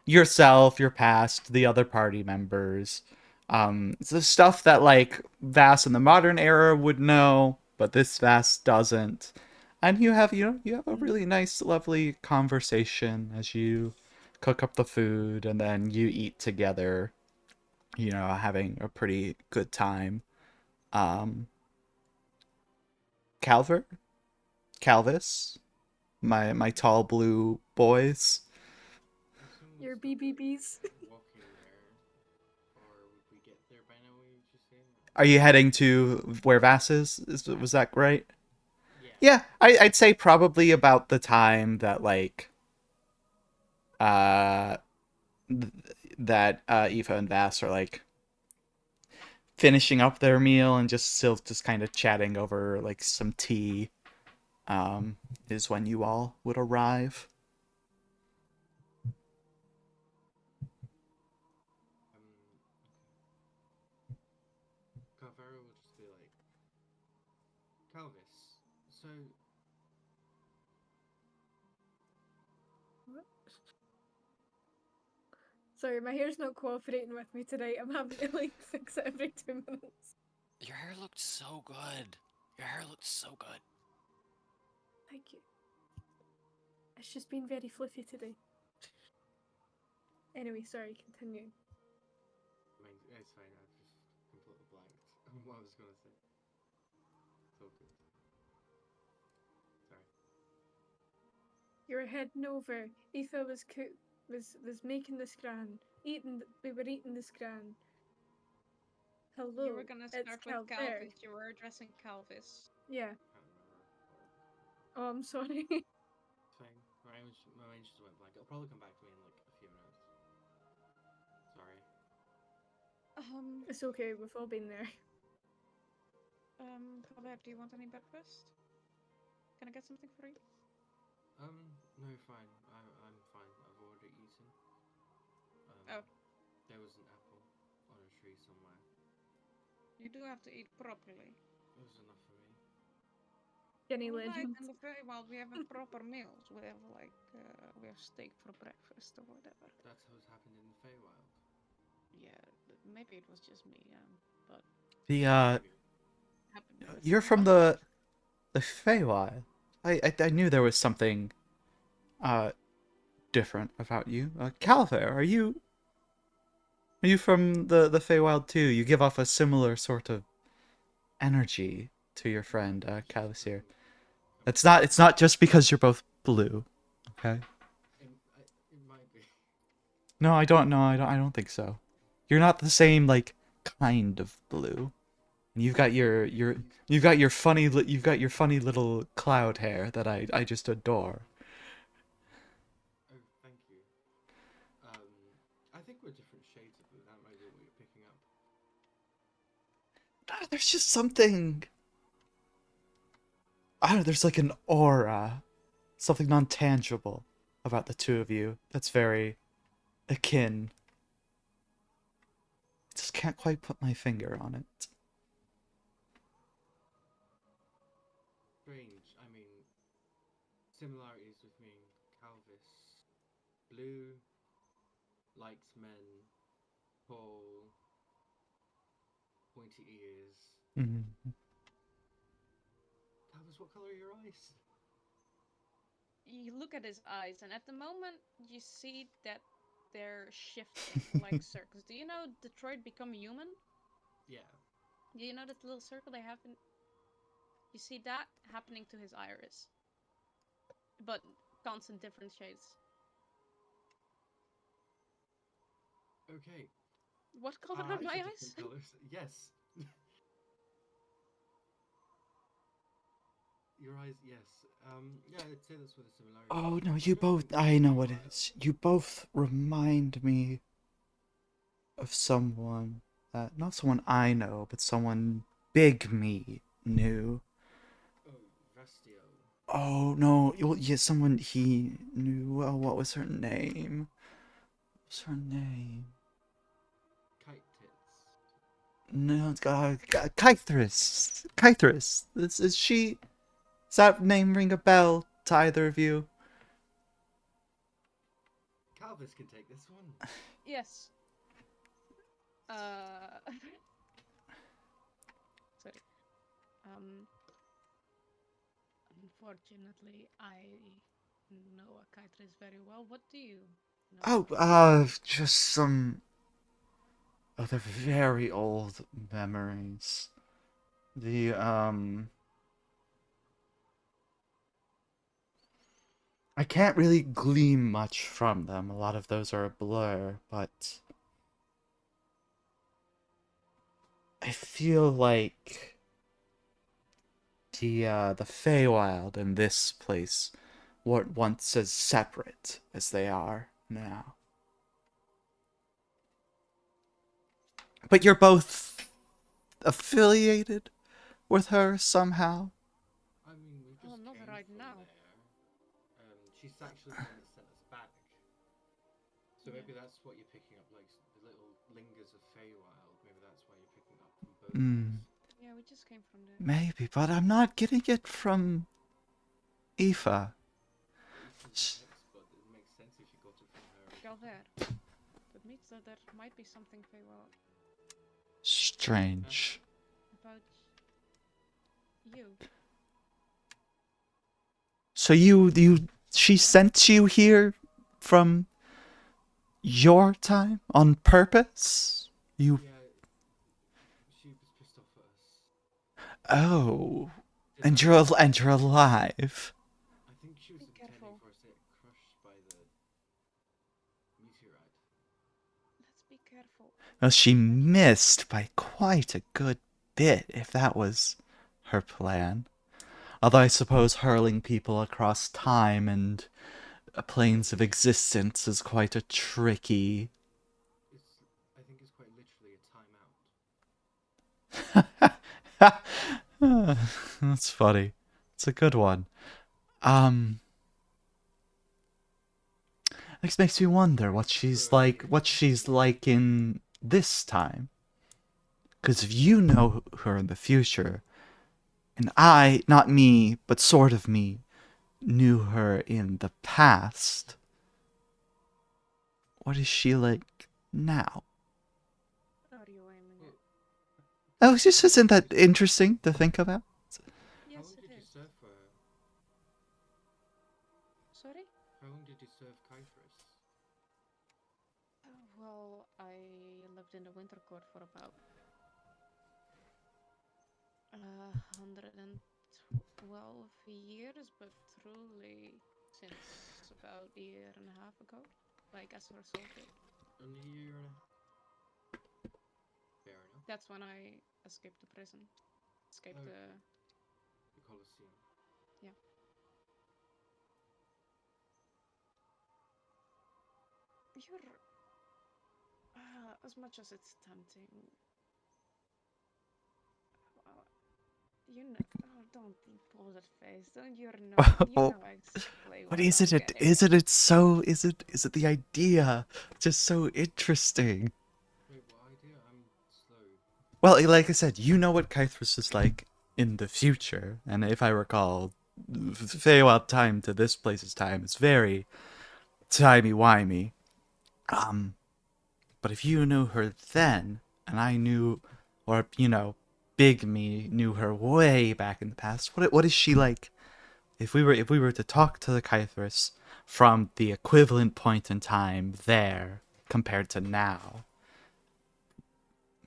yourself, your past, the other party members. It's the stuff that like Vass in the modern era would know, but this Vass doesn't. And you have a really nice, lovely conversation as you cook up the food and then you eat together, having a pretty good time. Um, Calver, Calvis, my tall blue boys. I assume Your we're still BBBs. walking there, or would we get there by now? Would you say? Are you heading to where Vass is? Was that right? Yeah. Yeah, I'd say probably about the time that like uh th- that Aoife and Vass are like finishing up their meal and just still just kind of chatting over like some tea. Is when you all would arrive. Calvera will just be like, Calvis. So What? Sorry, my hair's not cooperating with me tonight. I'm having to like fix it every 2 minutes. Your hair looked so good. Your hair looked so good. Thank you. It's just been very fluffy today. Anyway, sorry, continue. it's fine. I've just completely blanked on what I was gonna say. It's all good. Sorry. You were heading over. Aoife was making the scran. We were eating the scran. Hello, You were gonna it's start with Calver. Kalvis. You were addressing Kalvis. Yeah. Can't remember. Sorry. Oh, I'm sorry. It's fine. My mind just went blank. It'll probably come back to me in like a few minutes. Sorry. It's okay. We've all been there. Kalver, do you want any breakfast? Can I get something for you? No, fine. I'm fine. I've already eaten. Oh. There was an apple on a tree somewhere. You do have to eat properly. It was enough for me. Jenny Right, Legend. and very well, we have proper meals. We have like we have steak for breakfast or whatever. That's how it happened in the Feywild. Yeah, maybe it was just me, but The Maybe. happened in the you're from Feywild. the Feywild. I knew there was something different about you. Calver, are you from the Feywild too? You give off a similar sort of energy to your friend Calvis here. It's not just because you're both blue, okay? It might be. No, I don't know. I don't think so. You're not the same like kind of blue. And you've got your funny little cloud hair that I just adore. Oh, thank you. I think we're different shades of blue. That might be what you're picking up. There's just something I don't know, there's like an aura, something non-tangible about the two of you that's very akin. I just can't quite put my finger on it. Strange. I mean, similarities with me and Kalvis. Blue, likes men, tall, pointy ears. Mhm. Kalvis, what color are your eyes? You look at his eyes, and at the moment, you see that they're shifting like circles. Do you know Detroit Become Human? Yeah. Do you know that little circle they have in? You see that happening to his iris, but constant different shades. Okay. What color Our are my eyes are eyes? different colors. Yes. Your eyes, yes. Yeah, I'd say that's where the similarity. Oh is. no, It's you very both. confusing I know for a what it while. is. You both remind me of someone that, not someone I know, but someone Big Me knew. Oh, Vastio. Oh no, yeah, someone he knew. Oh, what was her name? What was her name? Kite tits. No, it's Kythris. Kythris. Is she? Does that name ring a bell to either of you? Kalvis can take this one. Yes. Sorry. Unfortunately, I know Akaitres very well. What do you know Oh, about her? just some other very old memories. The I can't really glean much from them. A lot of those are a blur, but I feel like the Feywild and this place weren't once as separate as they are now. But you're both affiliated with her somehow. I mean, we Oh, just not came right from now. there. She's actually the one that sent us back. So Yeah. maybe that's what you're picking up, like the little lingers of Feywild. Maybe that's why you're picking up from both of Hmm, us. Yeah, we just came from there. maybe, but I'm not getting it from Aoife. Aoife's next, but it makes sense if you got it from her. Galver. That means that there might be something Feywild Strange. about you. So she sent you here from your time on purpose? You Yeah, she was pissed off at us. Oh, Did and I? you're alive. I think she was Be intending careful. for us to get crushed by the meteorite. Let's be careful. Well, she missed by quite a good bit if that was her plan. Although I suppose hurling people across time and planes of existence is quite a tricky. I think it's quite literally a timeout. That's funny. It's a good one. This makes me wonder what she's like. What she's like in this time. Because if you know her in the future, and I, not me, but sort of me, knew her in the past, what is she like now? What are you aiming at? Oh, just isn't that interesting to think about? How Yes, long it did you is. serve for her? Sorry? How long did you serve Kythris? Well, I lived in the winter court for about 112 years, but truly since about a year and a half ago, like as a result of it. Only a year and a half. Fair enough. That's when I escaped the prison. Escaped Oh. the... The Colosseum. Yeah. You're... as much as it's tempting... you know... don't pull that face. Don't you know? You know exactly What what is I'm it? getting Is at. it? It's so. Is it the idea? Just so interesting. Wait, what idea? I'm slow. Well, like I said, you know what Kythris is like in the future, and if I recall, Feywild time to this place's time is very timey-wimey. But if you knew her then, and I knew, or Big Me knew her way back in the past, what is she like? If we were to talk to the Kythris from the equivalent point in time there compared to now,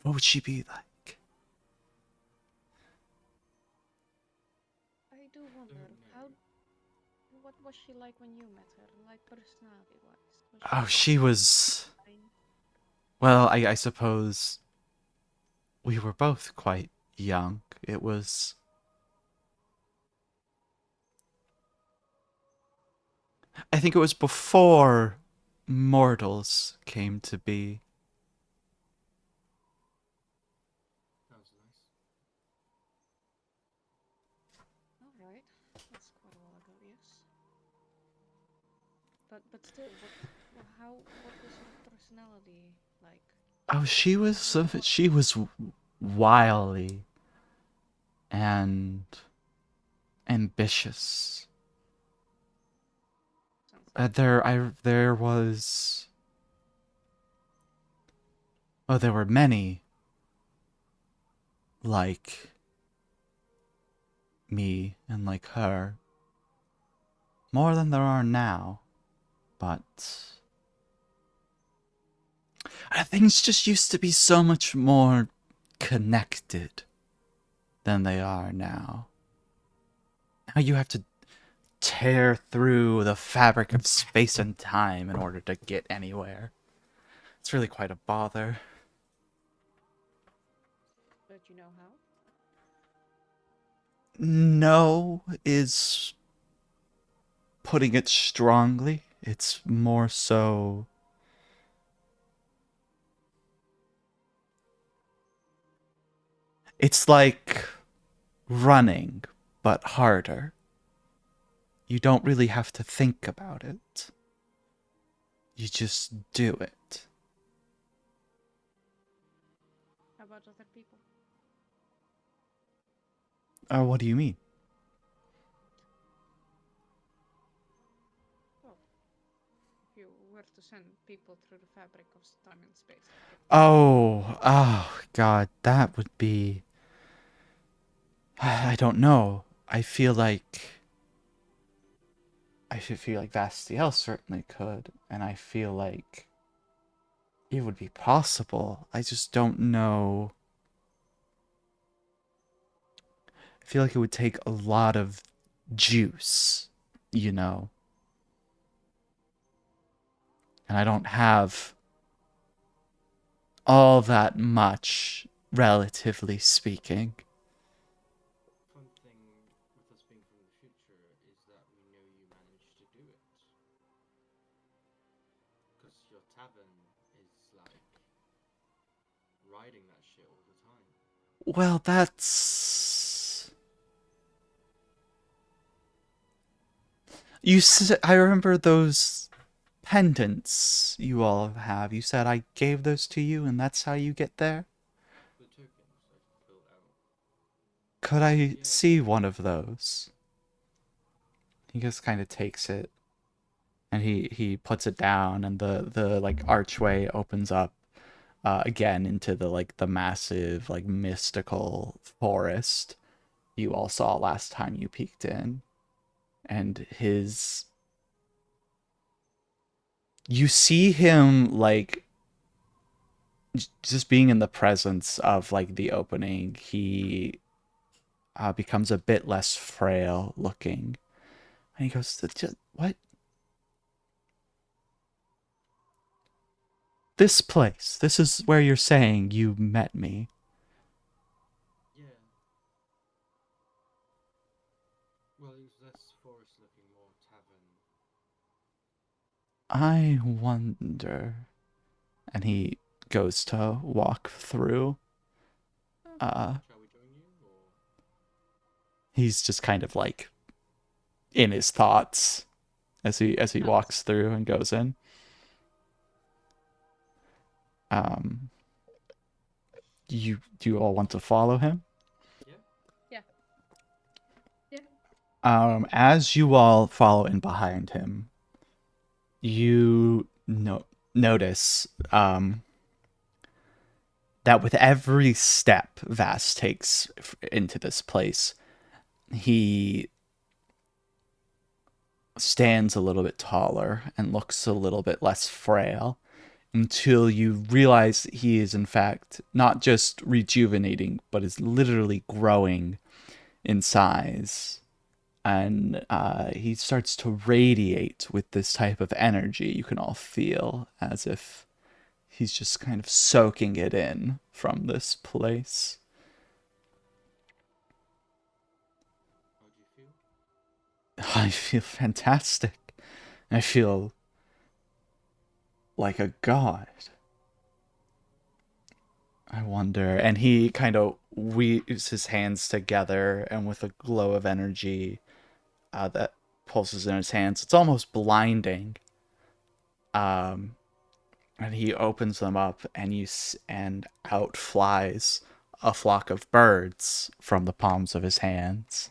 what would she be like? I do wonder Don't know. how. What was she like when you met her? Like personality-wise? Was Oh, she she was. fine? Well, I suppose we were both quite young. It was. I think it was before mortals came to be. Sounds nice. All right, that's quite a while ago, yes. But still, what was her personality like? Oh, she was wily and ambitious. Sounds like There was. Oh, there were many like me and like her. More than there are now, but things just used to be so much more connected than they are now. Now you have to tear through the fabric of space and time in order to get anywhere. It's really quite a bother. But you know how? No is putting it strongly. It's more so. It's like running, but harder. You don't really have to think about it. You just do it. How about other people? What do you mean? Well, if you were to send people through the fabric of time and space to get Oh, God, that would be. I don't know. I feel like. I should feel like Vastiel certainly could, and I feel like it would be possible. I just don't know. I feel like it would take a lot of juice, you know? And I don't have all that much, relatively speaking. Fun thing with us being from the future is that we know you managed to do it. Because your tavern is like riding that shit all the time. Well, that's. I remember those pendants you all have. You said I gave those to you, and that's how you get there? The tokens I built out. Could I Yeah. see one of those? He just kind of takes it, and he puts it down, and the like archway opens up again into the massive like mystical forest you all saw last time you peeked in. And you see him like just being in the presence of like the opening, he becomes a bit less frail looking, and he goes, "What? This place? This is where you're saying you met me?" Yeah. Well, it was less forest looking, more tavern. I wonder. And he goes to walk through. Shall we join you, or? He's just kind of like in his thoughts as he walks through and goes in. Do you all want to follow him? Yeah. As you all follow in behind him, you notice that with every step Vass takes into this place, he stands a little bit taller and looks a little bit less frail, until you realize he is in fact not just rejuvenating, but is literally growing in size. And he starts to radiate with this type of energy you can all feel, as if he's just kind of soaking it in from this place. How do you feel? I feel fantastic. I feel like a god. I wonder. And he kind of weaves his hands together, and with a glow of energy that pulses in his hands, it's almost blinding. And he opens them up, and out flies a flock of birds from the palms of his hands.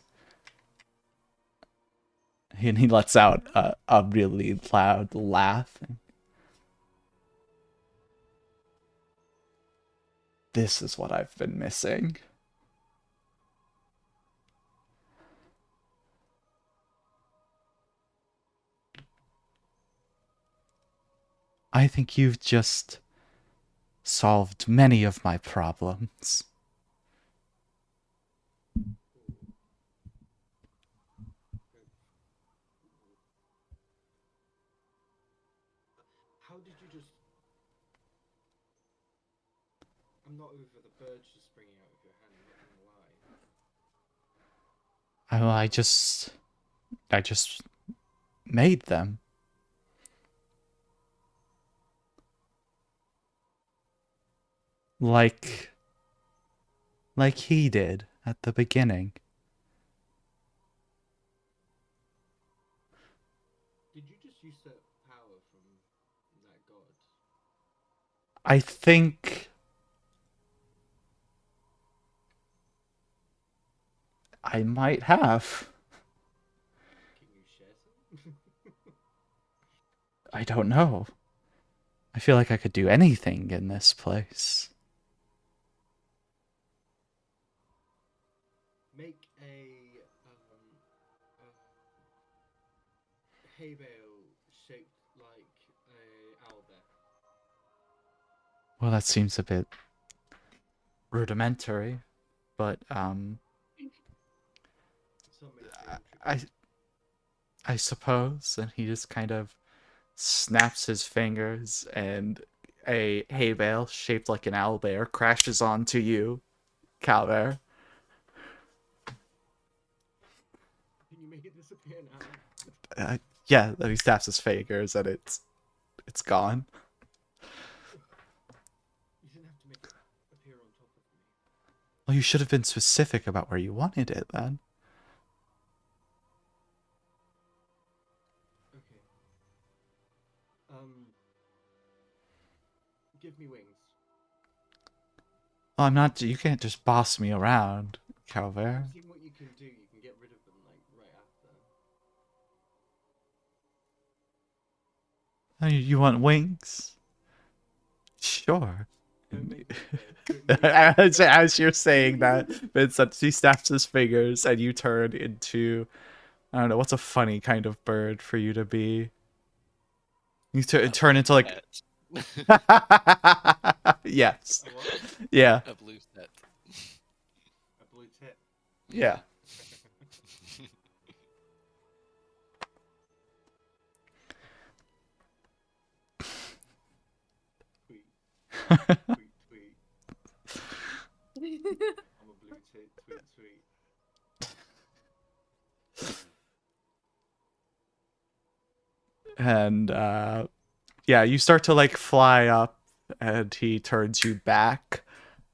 And he lets out a really loud laugh. This is what I've been missing. I think you've just solved many of my problems. How did you just... I'm not over the birds just springing out of your hand, I'm not gonna lie. I just made them. Like he did at the beginning. Did you just usurp power from that god? I think I might have. Can you share some? I don't know. I feel like I could do anything in this place. Make a hay bale shaped like a owlbear. Well, that seems a bit rudimentary, but Some make it I suppose. And he just kind of snaps his fingers, and a hay bale shaped like an owlbear crashes onto you, Calver. Can you make it disappear now? Yeah, then he snaps his fingers, and it's gone. You didn't have to make it appear on top of me. Well, you should have been specific about where you wanted it, then. Okay. Give me wings. Well, I'm not. You can't just boss me around, Calver. I've seen what you can do. You can get rid of them like right after. Oh, you want wings? Sure. Don't make me scared. As you're saying that, Vincent, he snaps his fingers, and you turn into, I don't know, what's a funny kind of bird for you to be? You turn into like, yes, A what? yeah, A blue set. A blue tip. yeah. Tweet. Tweet, tweet. I'm a blue tit. Tweet, tweet. And yeah, you start to like fly up, and he turns you back,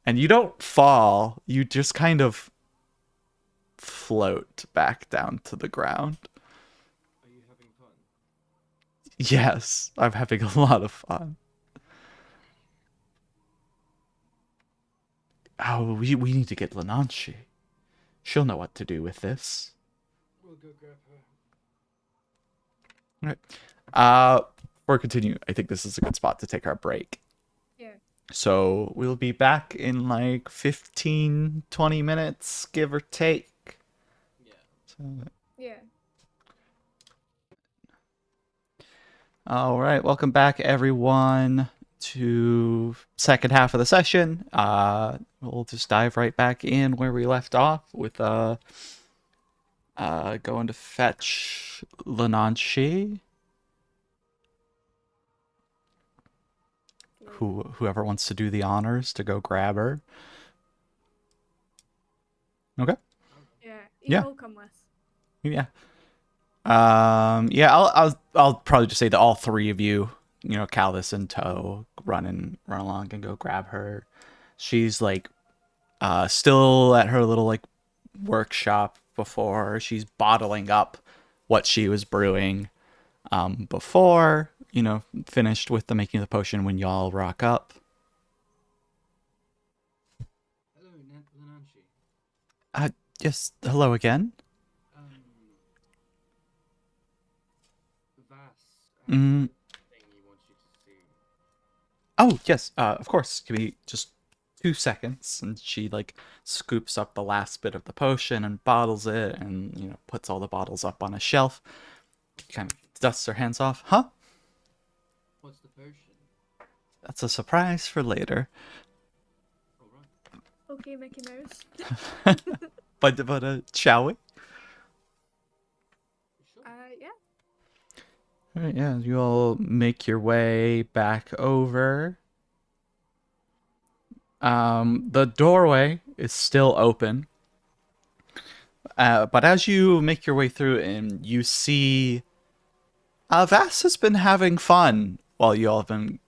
and you don't fall. You just kind of float back down to the ground. Are you having fun? Yes, I'm having a lot of fun. Oh, we need to get Lananshi. She'll know what to do with this. We'll go grab her. All right. Before we continue, I think this is a good spot to take our break. Yeah. So we'll be back in like 15, 20 minutes, give or take. Yeah. So, Yeah. all right, welcome back, everyone, to second half of the session. We'll just dive right back in where we left off with going to fetch Lananshi. Whoever wants to do the honors to go grab her. Okay. Yeah. Yeah. You'll come with. Yeah. Yeah, I'll probably just say that all three of you, Kalvis and Toe, run along and go grab her. She's like still at her little like workshop before she's bottling up what she was brewing before, finished with the making of the potion when y'all rock up. Hello, Lananshi. Yes, hello again. Vass has Mm. a thing he wants you to see. Oh, yes, of course. Give me just 2 seconds. And she, like, scoops up the last bit of the potion and bottles it and, puts all the bottles up on a shelf. Kind of dusts her hands off. Huh? What's the potion? That's a surprise for later. Alright. Okay, Mickey Mouse. But shall we? Sure. Yeah. All right, yeah, you all make your way back over. The doorway is still open. But as you make your way through and you see Vass has been having fun while you all have been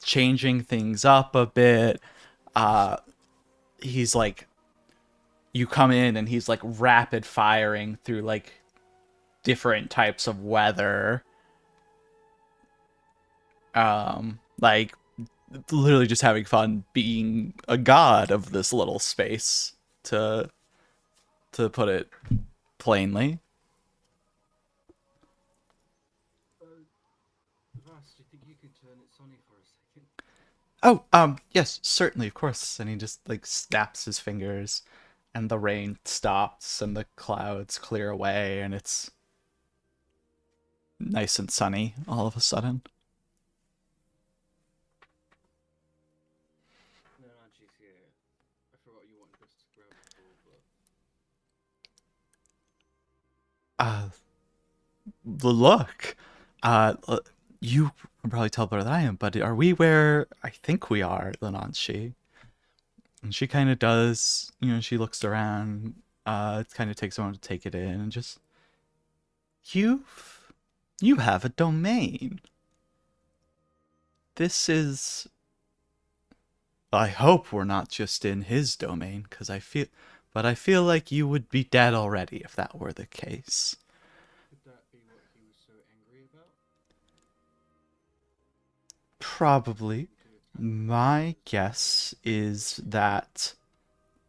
changing things up a bit. He's like, you come in and he's like rapid firing through like different types of weather. Like literally just having fun being a god of this little space, to put it plainly. Vass, do you think you could turn it sunny for a second? Oh, yes, certainly, of course. And he just like snaps his fingers and the rain stops and the clouds clear away and it's nice and sunny all of a sudden. Lananchi's here. I forgot you wanted us to grab before, but... Look, you can probably tell better than I am, but are we where I think we are, Lananshi? And she kind of does, she looks around, it kind of takes a moment to take it in and just, you have a domain. This is, I hope we're not just in his domain, but I feel like you would be dead already if that were the case. Could that be what he was so angry about? Probably. My guess is that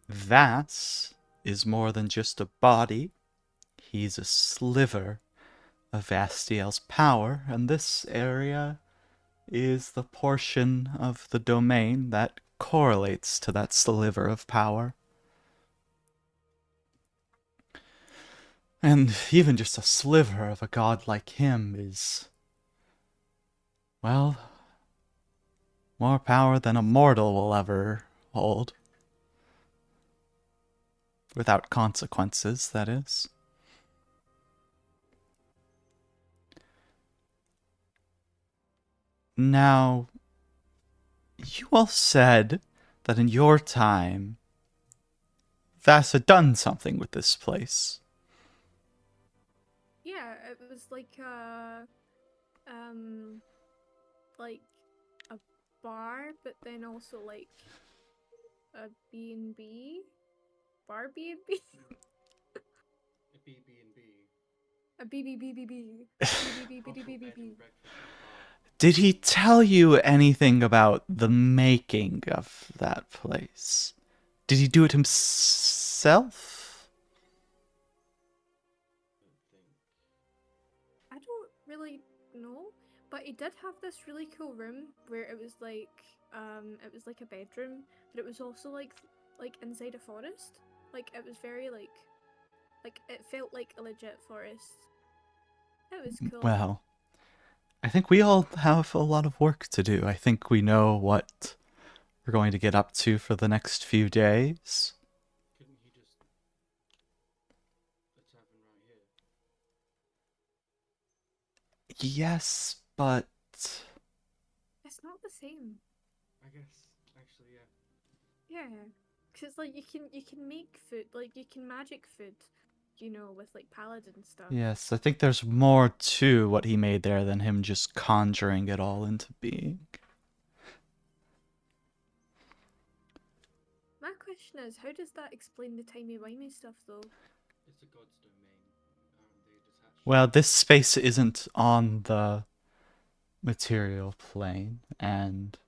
Vass is more than just a body. He's a sliver of Vastiel's power, and this area is the portion of the domain that correlates to that sliver of power. And even just a sliver of a god like him is, well, more power than a mortal will ever hold. Without consequences, that is. Now, you all said that in your time, Vass had done something with this place. Yeah, it was like like a bar, but then also like a B&B, bar B&B. A BBBBB. Proper BBBBBB. bed and breakfast at the bar. Did he tell you anything about the making of that place? Did he do it himself? I don't think. I don't really know, but he did have this really cool room where it was like a bedroom, but it was also like inside a forest. Like it was very like it felt like a legit forest. It was cool. Well, I think we all have a lot of work to do. I think we know what we're going to get up to for the next few days. Couldn't he just. Let's have him right here. Yes, but It's not the same. I guess. Actually, yeah. Yeah, because like you can make food, like you can magic food, you know, with like paladin stuff. yes, I think there's more to what he made there than him just conjuring it all into being. My question is, how does that explain the timey-wimey stuff though? It's a god's domain. They detach. Well, this space isn't on the material plane, and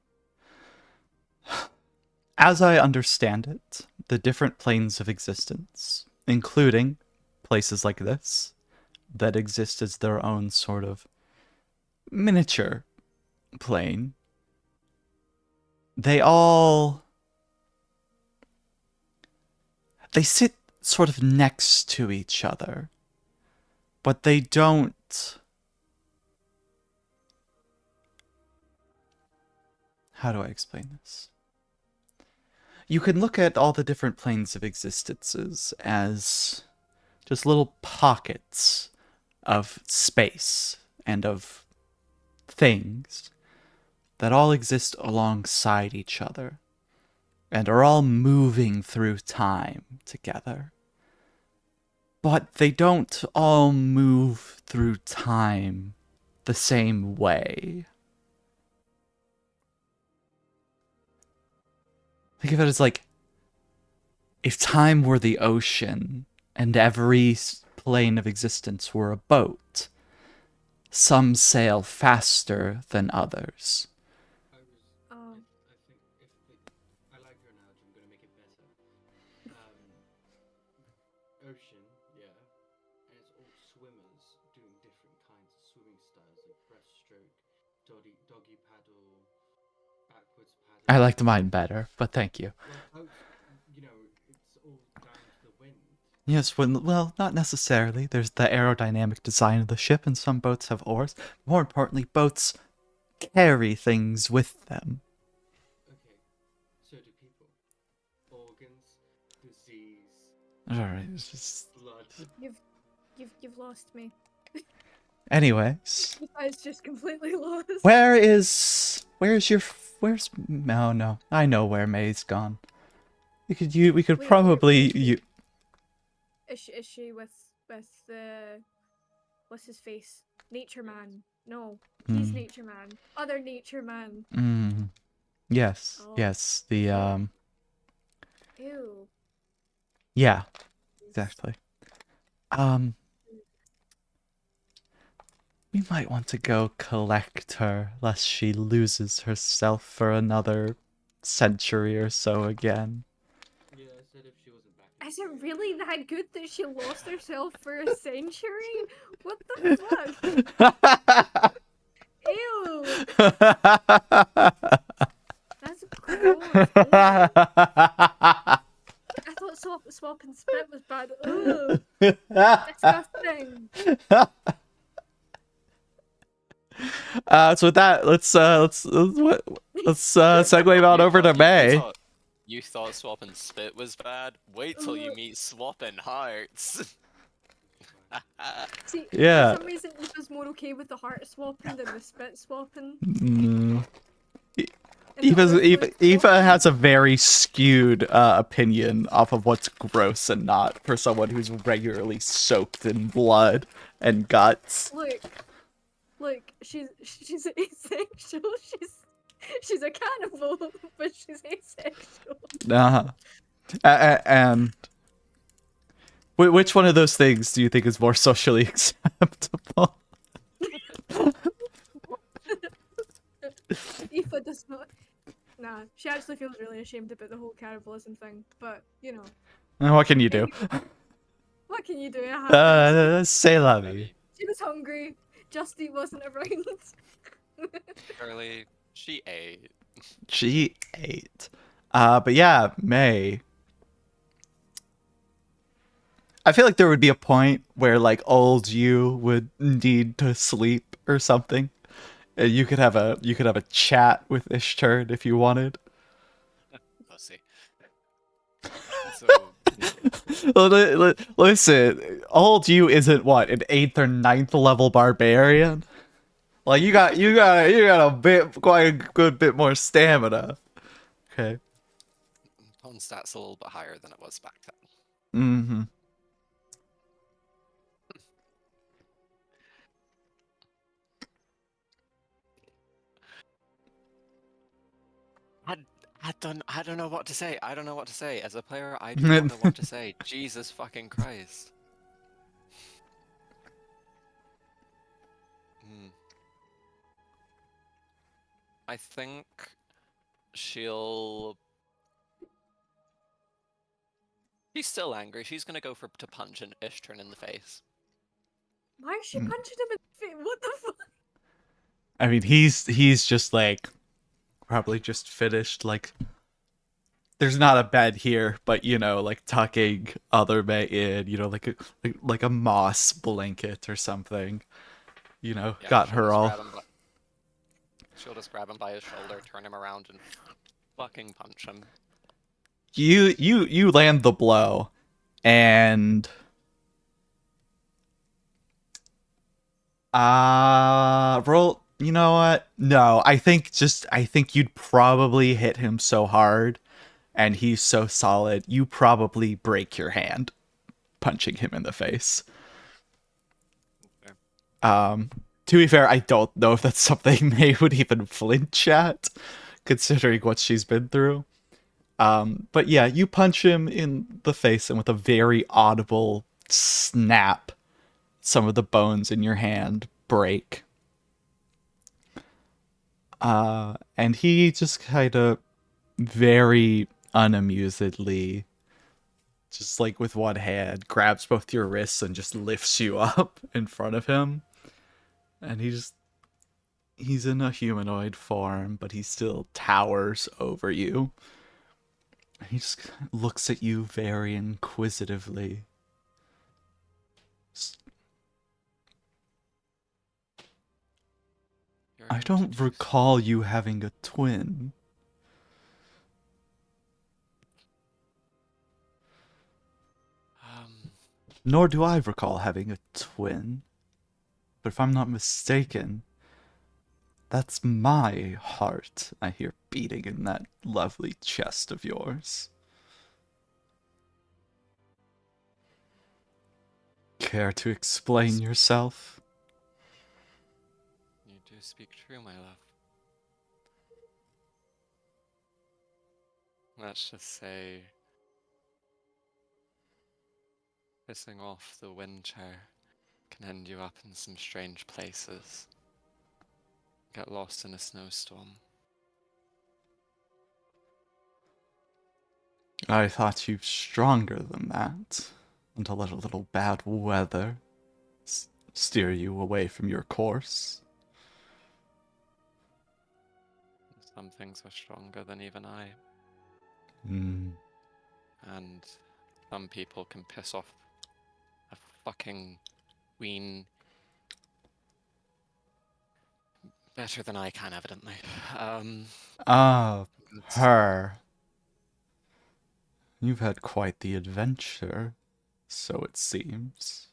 as I understand it, the different planes of existence, including places like this, that exist as their own sort of miniature plane, they sit sort of next to each other, but they don't. How do I explain this? You can look at all the different planes of existences as just little pockets of space and of things that all exist alongside each other and are all moving through time together. But they don't all move through time the same way. Think of it as like if time were the ocean and every plane of existence were a boat. Some sail faster than others. Oh. I think I like your analogy. I'm gonna make it better. Ocean, yeah, and it's all swimmers doing different kinds of swimming styles, like breaststroke, doggy paddle, backwards paddle. I liked mine better, but thank you. Well, boats, you know, it's all down to the wind. Yes, well, not necessarily. There's the aerodynamic design of the ship, and some boats have oars. More importantly, boats carry things with them. Okay, so do people. Organs, disease, Alright, it's just... blood. You've lost me. Anyways, I was just completely lost. where's no, I know where May's gone. We could Wait, probably Is she with the what's his face? Nature Man. No, he's Mm. Nature Man. Other Nature Man. Yes, Oh. yes, Ew. yeah, exactly. We might want to go collect her, lest she loses herself for another century or so again. Yeah, I said if she wasn't back. in Is the it day. really that good that she lost herself for a century? What the fuck? Ew. That's gross. I thought swap and spit was bad. Ugh. Disgusting. So with that, let's segue on over to May. You thought swap and spit was bad? Wait till you meet swap and hearts. See, Yeah. for some reason, Aoife's more okay with the heart swapping than the spit swapping. Mm. And the earthling Aoife swapping. has a very skewed opinion off of what's gross and not for someone who's regularly soaked in blood and guts. Look, she's asexual. She's a cannibal, but she's asexual. And Which one of those things do you think is more socially acceptable? Aoife does not. Nah, she actually feels really ashamed about the whole cannibalism thing. But you know, What can you do? what can you do? It happens. Say la I vie. mean, She was hungry. Justy wasn't around. Curly, she ate. She ate. But yeah, May. I feel like there would be a point where like old you would need to sleep or something. And you could have a chat with Ishturn if you wanted. Pussy. So Listen, old you isn't what, an 8th or 9th level barbarian? Like you got a bit, quite a good bit more stamina. Okay. Pawn stat's a little bit higher than it was back then. Mm-hmm. I don't know what to say. I don't know what to say. As a player, I do not know what to say. Jesus fucking Christ. Hmm. I think she'll. She's still angry. She's gonna go to punch an Ishturn in the face. Why is she punching him in the face? What the fuck? I mean, he's just like probably just finished like. There's not a bed here, but you know, like tucking other May in, you know, like a moss blanket or something. You know, Yeah, got she'll her just all. grab him she'll just grab him by his shoulder, turn him around, and fucking punch him. You land the blow, and roll. You know what? No, I think you'd probably hit him so hard, and he's so solid. You probably break your hand punching him in the face. Okay. To be fair, I don't know if that's something May would even flinch at, considering what she's been through. But yeah, you punch him in the face, and with a very audible snap, some of the bones in your hand break. And he just kind of very unamusedly, just like with one hand, grabs both your wrists and just lifts you up in front of him. And he's in a humanoid form, but he still towers over you. He just looks at you very inquisitively. You're I going to don't choose- recall you having a twin. Um, Nor do I recall having a twin. But if I'm not mistaken, that's my heart I hear beating in that lovely chest of yours. Care to explain yourself? you do speak true, my love. Let's just say pissing off the wind chair can end you up in some strange places. Get lost in a snowstorm. I thought you stronger than that. And to let a little bad weather steer you away from your course. Some things are stronger than even I. Hmm. And some people can piss off a fucking queen better than I can, evidently. Ah, It's- her. You've had quite the adventure, so it seems.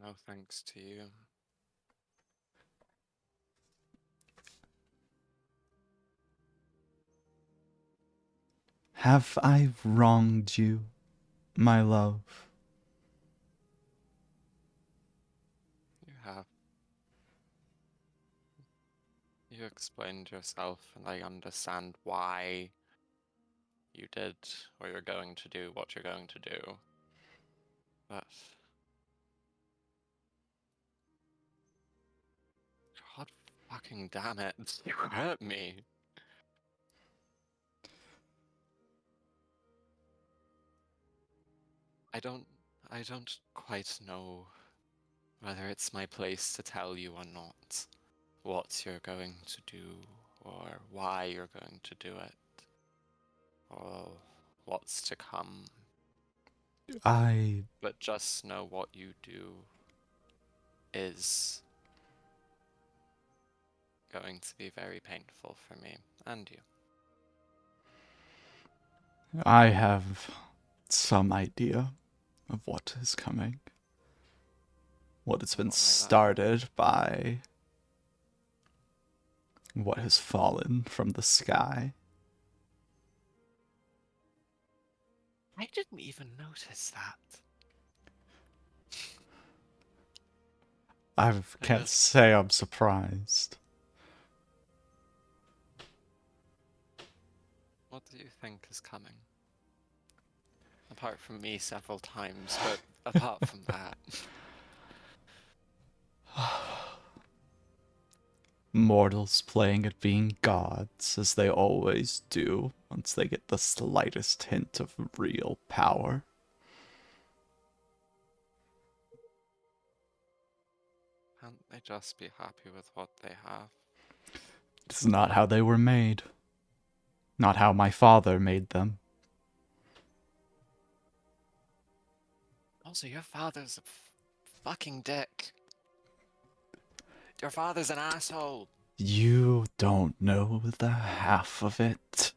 No thanks to you. Have I wronged you, my love? You have. You explained yourself, and I understand why you did or you're going to do what you're going to do. But God fucking damn it, you hurt me. I don't quite know whether it's my place to tell you or not what you're going to do, or why you're going to do it, or what's to come. I But just know what you do is going to be very painful for me and you. have some idea of what is coming. What has been Not like that. started by what has fallen from the sky. I didn't even notice that. I I can't guess. say I'm surprised. What do you think is coming? Apart from me several times, but apart from that. Mortals playing at being gods, as they always do once they get the slightest hint of real power. Can't they just be happy with what they have? It's not how they were made. Not how my father made them. Also, your father's a fucking dick. Your father's an asshole. You don't know the half of it.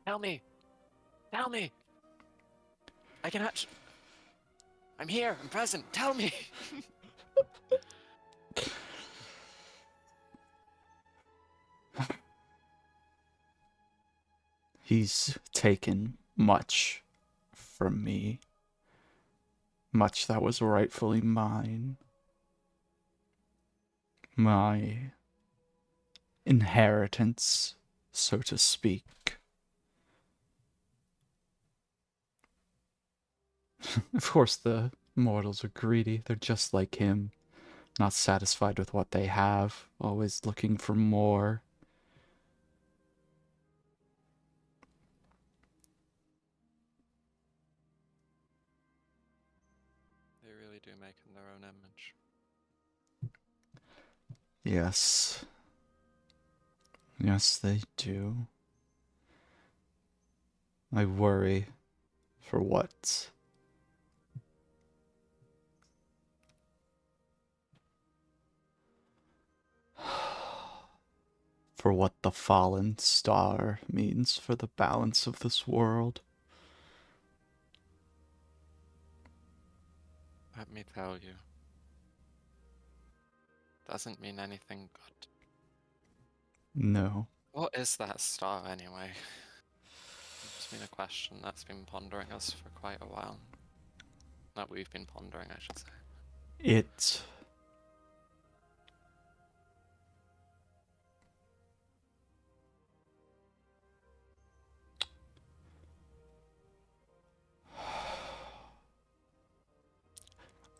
Tell me. Tell me. I can actually. I'm here. I'm present. Tell me. He's taken much from me. Much that was rightfully mine. My inheritance, so to speak. Of course, the mortals are greedy. They're just like him. Not satisfied with what they have, always looking for more. They really do make in their own image. Yes. Yes, they do. I worry for what for what the fallen star means for the balance of this world. Let me tell you. Doesn't mean anything good. No. What is that star anyway? It's been a question that's been pondering us for quite a while. That we've been pondering, I should say. It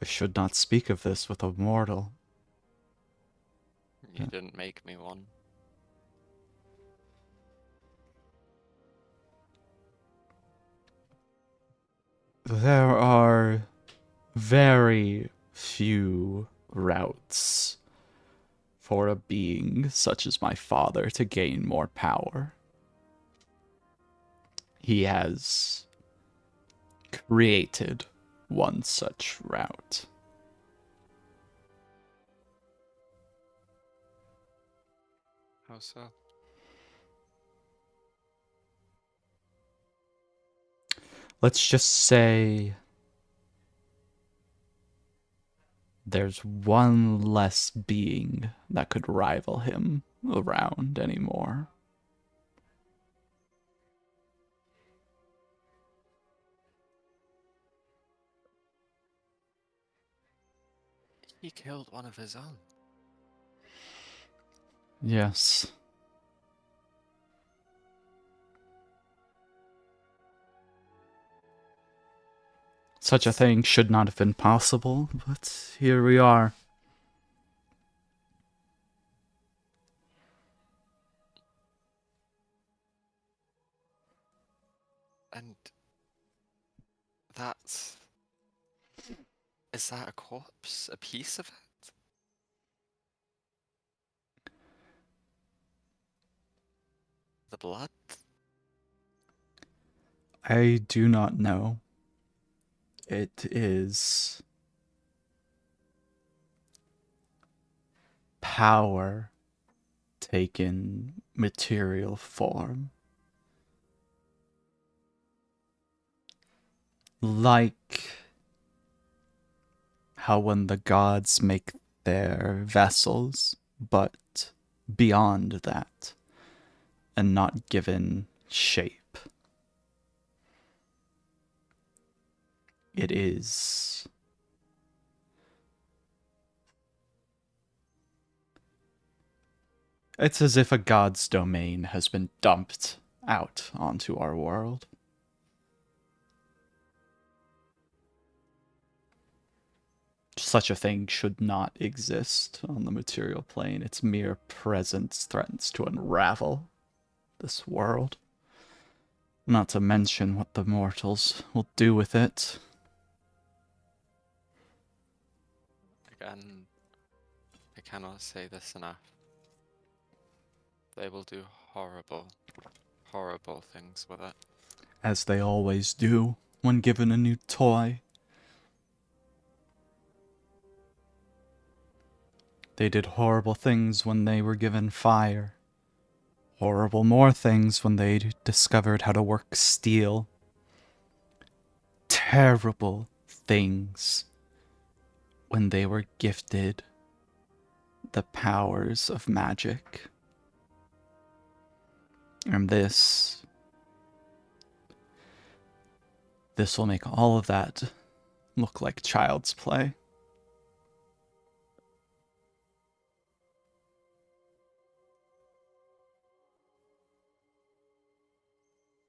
I should not speak of this with a mortal. You didn't make me one. There are very few routes for a being such as my father to gain more power. He has created one such route. How so? Let's just say there's one less being that could rival him around anymore. He killed one of his own. Yes. Such a thing should not have been possible, but here we are. And that's... Is that a corpse? A piece of it? The blood? I do not know. It is power taken material form. Like how when the gods make their vessels, but beyond that, and not given shape. It is it's as if a god's domain has been dumped out onto our world. Such a thing should not exist on the material plane. Its mere presence threatens to unravel this world. Not to mention what the mortals will do with it. Again, I cannot say this enough. They will do horrible, horrible things with it. As they always do when given a new toy. They did horrible things when they were given fire. Horrible more things when they discovered how to work steel. Terrible things when they were gifted the powers of magic. And this will make all of that look like child's play.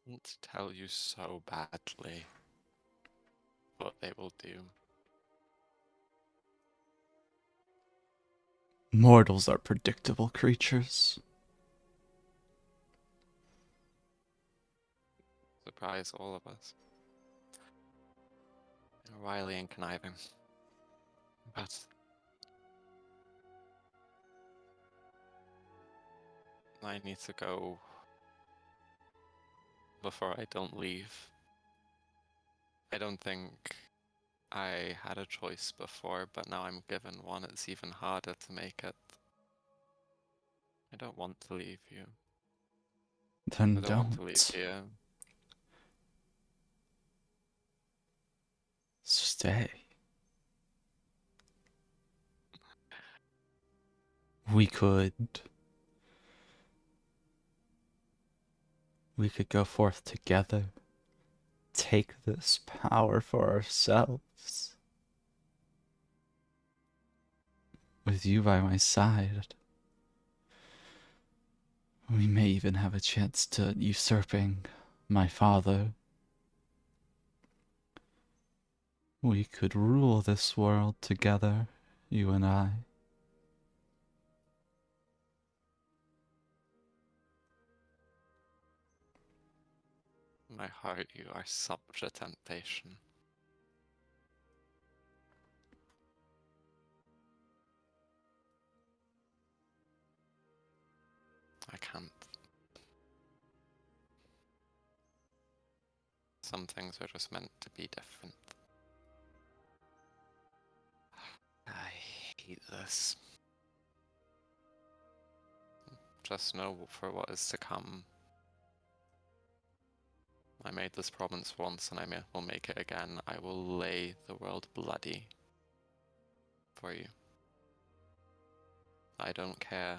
I want to tell you so badly what they will do. Mortals are predictable creatures. Surprise all of us. Wily and conniving. But I need to go before I don't leave. I don't think I had a choice before, but now I'm given one. It's even harder to make it. I don't want to leave you. Then I don't want to leave here. Stay. We could go forth together, take this power for ourselves. With you by my side, we may even have a chance to usurping my father. We could rule this world together, you and I. My heart, you are such a temptation. I can't. Some things are just meant to be different. I hate this. Just know for what is to come. I made this promise once and I will make it again. I will lay the world bloody for you. I don't care,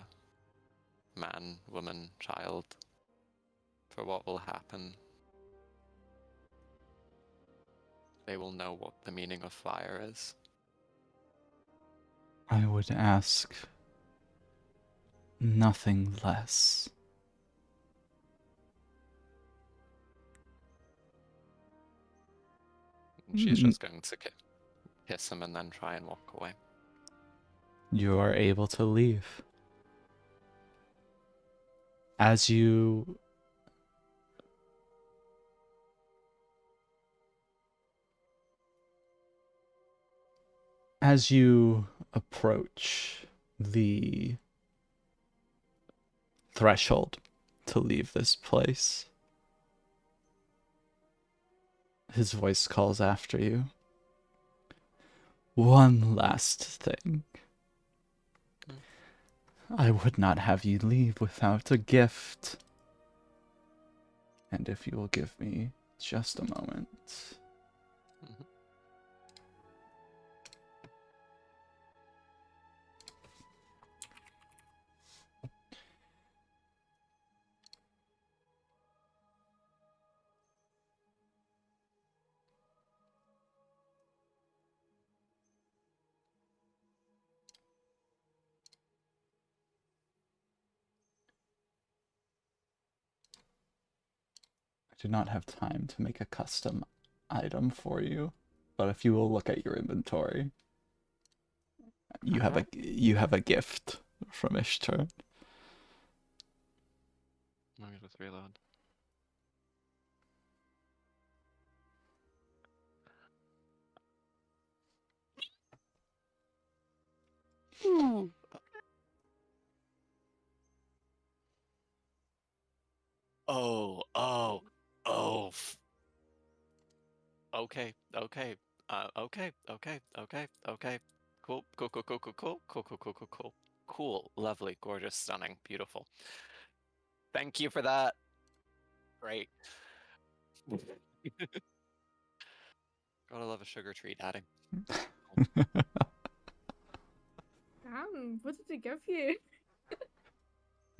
man, woman, child, for what will happen. They will know what the meaning of fire is. I would ask nothing less. And she's just going to kiss him and then try and walk away. You are able to leave. As you approach the threshold to leave this place, his voice calls after you. One last thing. I would not have you leave without a gift. And if you will give me just a moment. Mhm. I do not have time to make a custom item for you, but if you will look at your inventory, you have a gift from Ishtar. Let me just reload. Oh, oh, oh. Okay, okay. Okay, okay, okay, okay. Cool, cool, cool, cool, cool, cool, cool, cool, cool, cool, cool. Cool, lovely, gorgeous, stunning, beautiful. Thank you for that. Great. Gotta love a sugar treat, Daddy. Damn, what did it give you?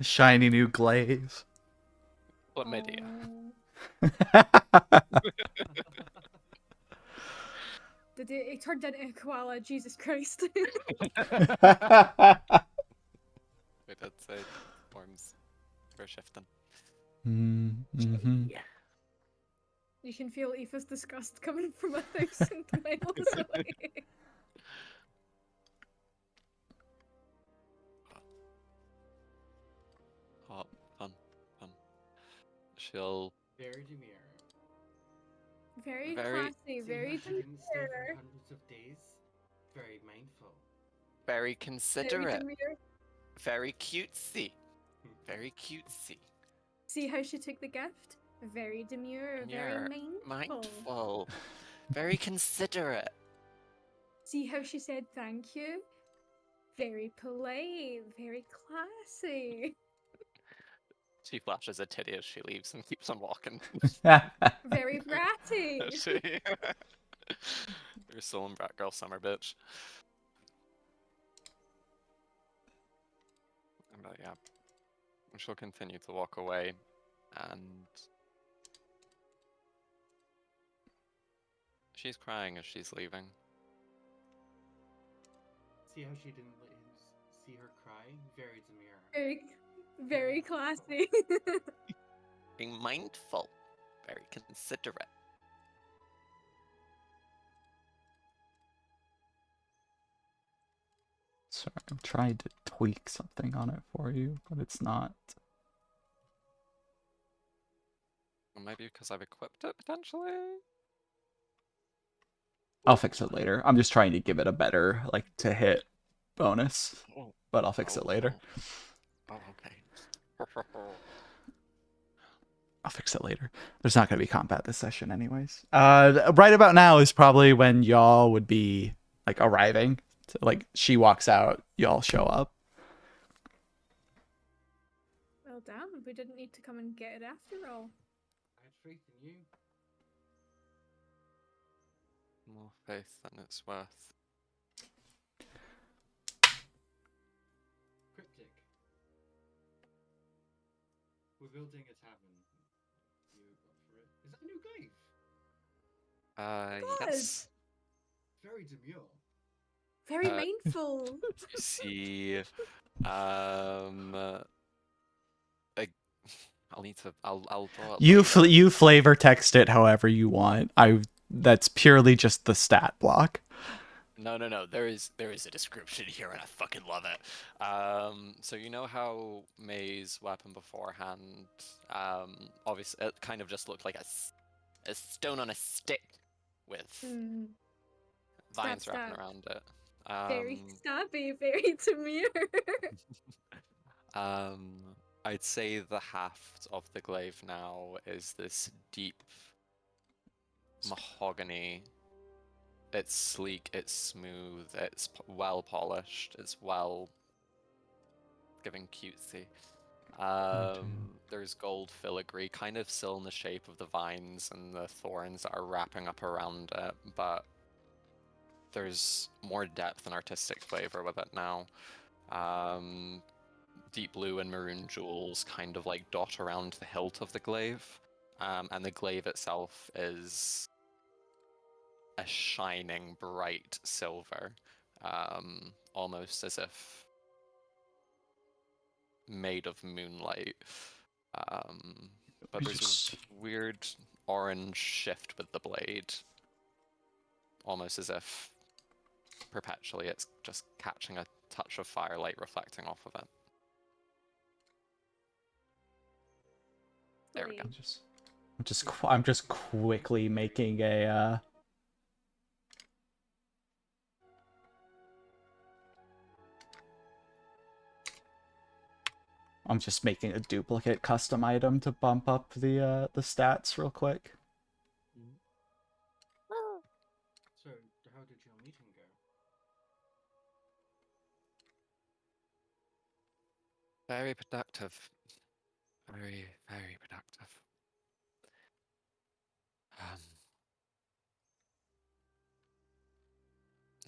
Shiny new glaze. Chlamydia. Did it turned into a koala, Jesus Christ. We did say forms were shifting. Mm-hmm. You can feel Aoife's disgust coming from 1,000 miles away. Oh, fun, fun. She'll Very demure. Very Very- classy, See very how she didn't stay demure. for hundreds of days? Very mindful. very Very considerate, demure. very cutesy, very cutesy. See how she took the gift? Very demure, very Demure, mindful. mindful, very considerate. See how she said thank you? Very polite, very classy. She flashes a titty as she leaves and keeps on walking. Very bratty. She... You're still in Brat Girl Summer, bitch. But yeah, she'll continue to walk away, and she's crying as she's leaving. See how she didn't let him see her cry? Very demure. Very classy. Being mindful, very considerate. Sorry, I'm trying to tweak something on it for you, but it's not. Or maybe because I've equipped it, potentially? I'll fix it later. I'm just trying to give it a better, like, to hit bonus, Oh, but I'll fix it later. Oh, okay. I'll fix it later. There's not going to be combat this session anyways. Right about now is probably when y'all would be, like, arriving. So, like, she walks out, y'all show up. Well, damn, we didn't need to come and get it after all. I had faith in you. More faith than it's worth. Cryptic. We're building a tavern. You up for it? Is that a new glaive? Yes. Very demure. Very Uh, mindful. You see, I'll need to. I'll draw it. You later. you flavor text it however you want. I that's purely just the stat block. No, no, no. There is a description here, and I fucking love it. So you know how May's weapon beforehand, obviously it kind of just looked like a stone on a stick with Mm. vines Stab, wrapping stab. around it. Very stabby, very demure. I'd say the haft of the glaive now is this deep mahogany. It's sleek, it's smooth, it's well polished, it's well giving cutesy. There's gold filigree, kind of still in the shape of the vines and the thorns that are wrapping up around it, but there's more depth and artistic flavor with it now. Deep blue and maroon jewels kind of like dot around the hilt of the glaive, and the glaive itself is a shining bright silver, almost as if made of moonlight. But there's a weird orange shift with the blade, almost as if perpetually it's just catching a touch of firelight reflecting off of it. There we go. I'm just quickly making a I'm just making a duplicate custom item to bump up the stats real quick. So, how did your meeting go? Very productive. Very, very productive.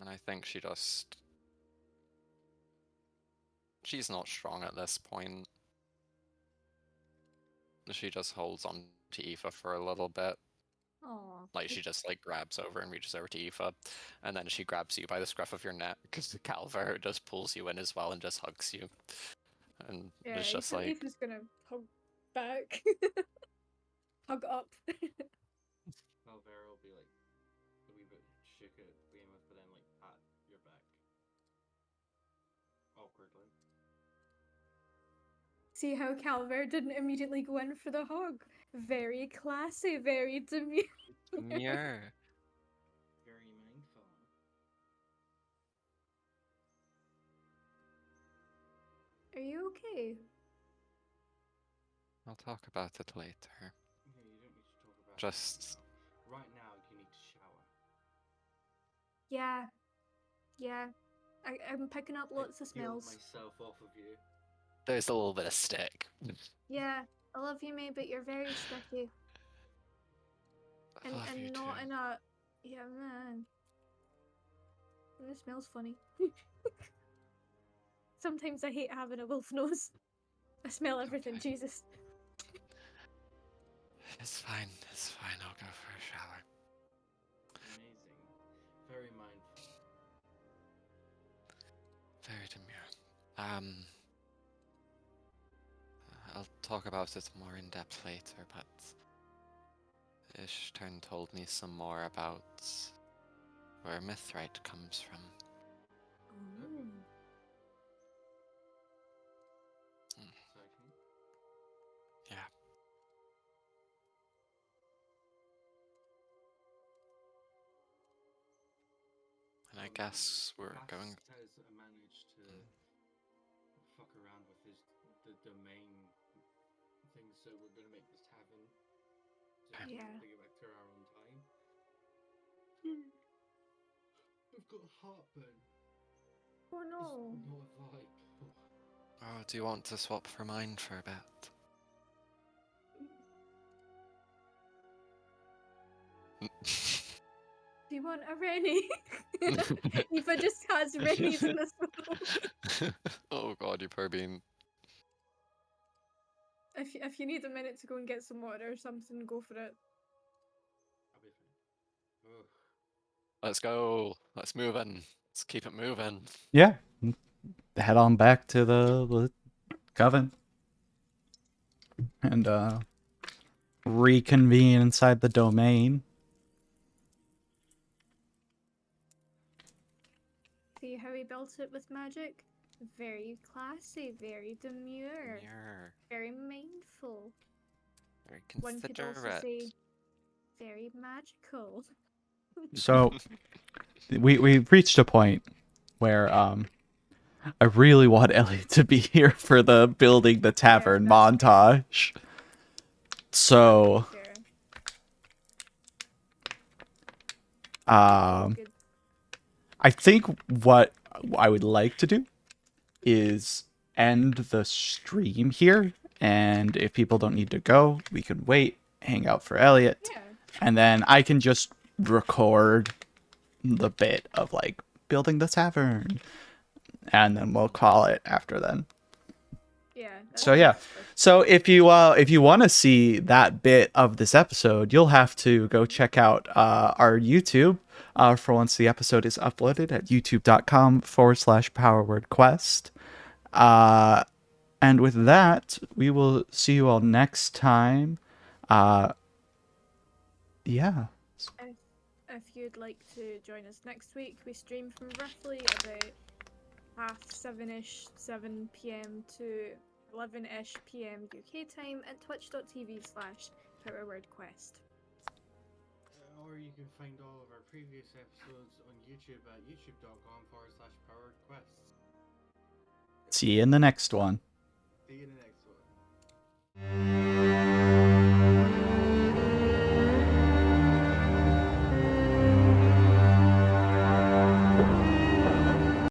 And I think she's not strong at this point. She just holds on to Aoife for a little bit. Aw. Like, she just, like, grabs over and reaches over to Aoife, and then she grabs you by the scruff of your neck, because Calver just pulls you in as well and just hugs you. And Yeah, it's just like... Aoife's gonna hug back. Hug up. Calvera will be like a wee bit shook at Behemoth, but then like pat your back awkwardly. See how Calver didn't immediately go in for the hug? Very classy, very demure. Yeah. Very mindful. Are you okay? I'll talk about it later. Yeah, you don't need to talk about Just... it right now. You need to shower. Yeah. Yeah. I'm picking up lots of I peeled smells. myself off of you. There's a little bit of stick. Yeah. I love you, Mae, but you're very sticky. I love you And not too. in a... Yeah, man. And it smells funny. Sometimes I hate having a wolf nose. I smell everything, Okay. Jesus. It's fine, I'll go for a shower. Amazing. Very mindful. Very demure. I'll talk about it more in depth later, but Ishtern told me some more about where Mithrite comes from. Ooh. Exciting. Yeah. And I guess we're going... has managed to fuck around with the domain thing, so we're gonna make this tavern to Yeah. get back to our own time. I've got heartburn. Oh no. It's not a vibe. Oh, do you want to swap for mine for a bit? Do you want a Rennie? Aoife just has Rennies in this world. Oh god, you poor bean. If you need a minute to go and get some water or something, go for it. I'll be fine. Ugh. Let's go. Let's move in. Let's keep it moving. Yeah. Head on back to the coven. And reconvene inside the domain. see how he built it with magic? Very classy, very demure, very mindful. Very One could also considerate. say very magical. So we reached a point where I really want Elliot to be here for the building the tavern that's fair. montage. So Fair. Good. I think what I would like to do is end the stream here, and if people don't need to go, we can wait, hang out for Elliot, Yeah. and then I can just record the bit of like building the tavern, and then we'll call it after then. Yeah. So yeah. So if you want to see that bit of this episode, you'll have to go check out our YouTube for once the episode is uploaded at youtube.com/powerwordquest. And with that, we will see you all next time. Yeah. If you'd like to join us next week, we stream from roughly about 7:30ish, 7 p.m. to 11ish p.m. UK time at twitch.tv/powerwordquest. Or you can find all of our previous episodes on YouTube at youtube.com/poweredquests. See you in the next one. See you in the next one.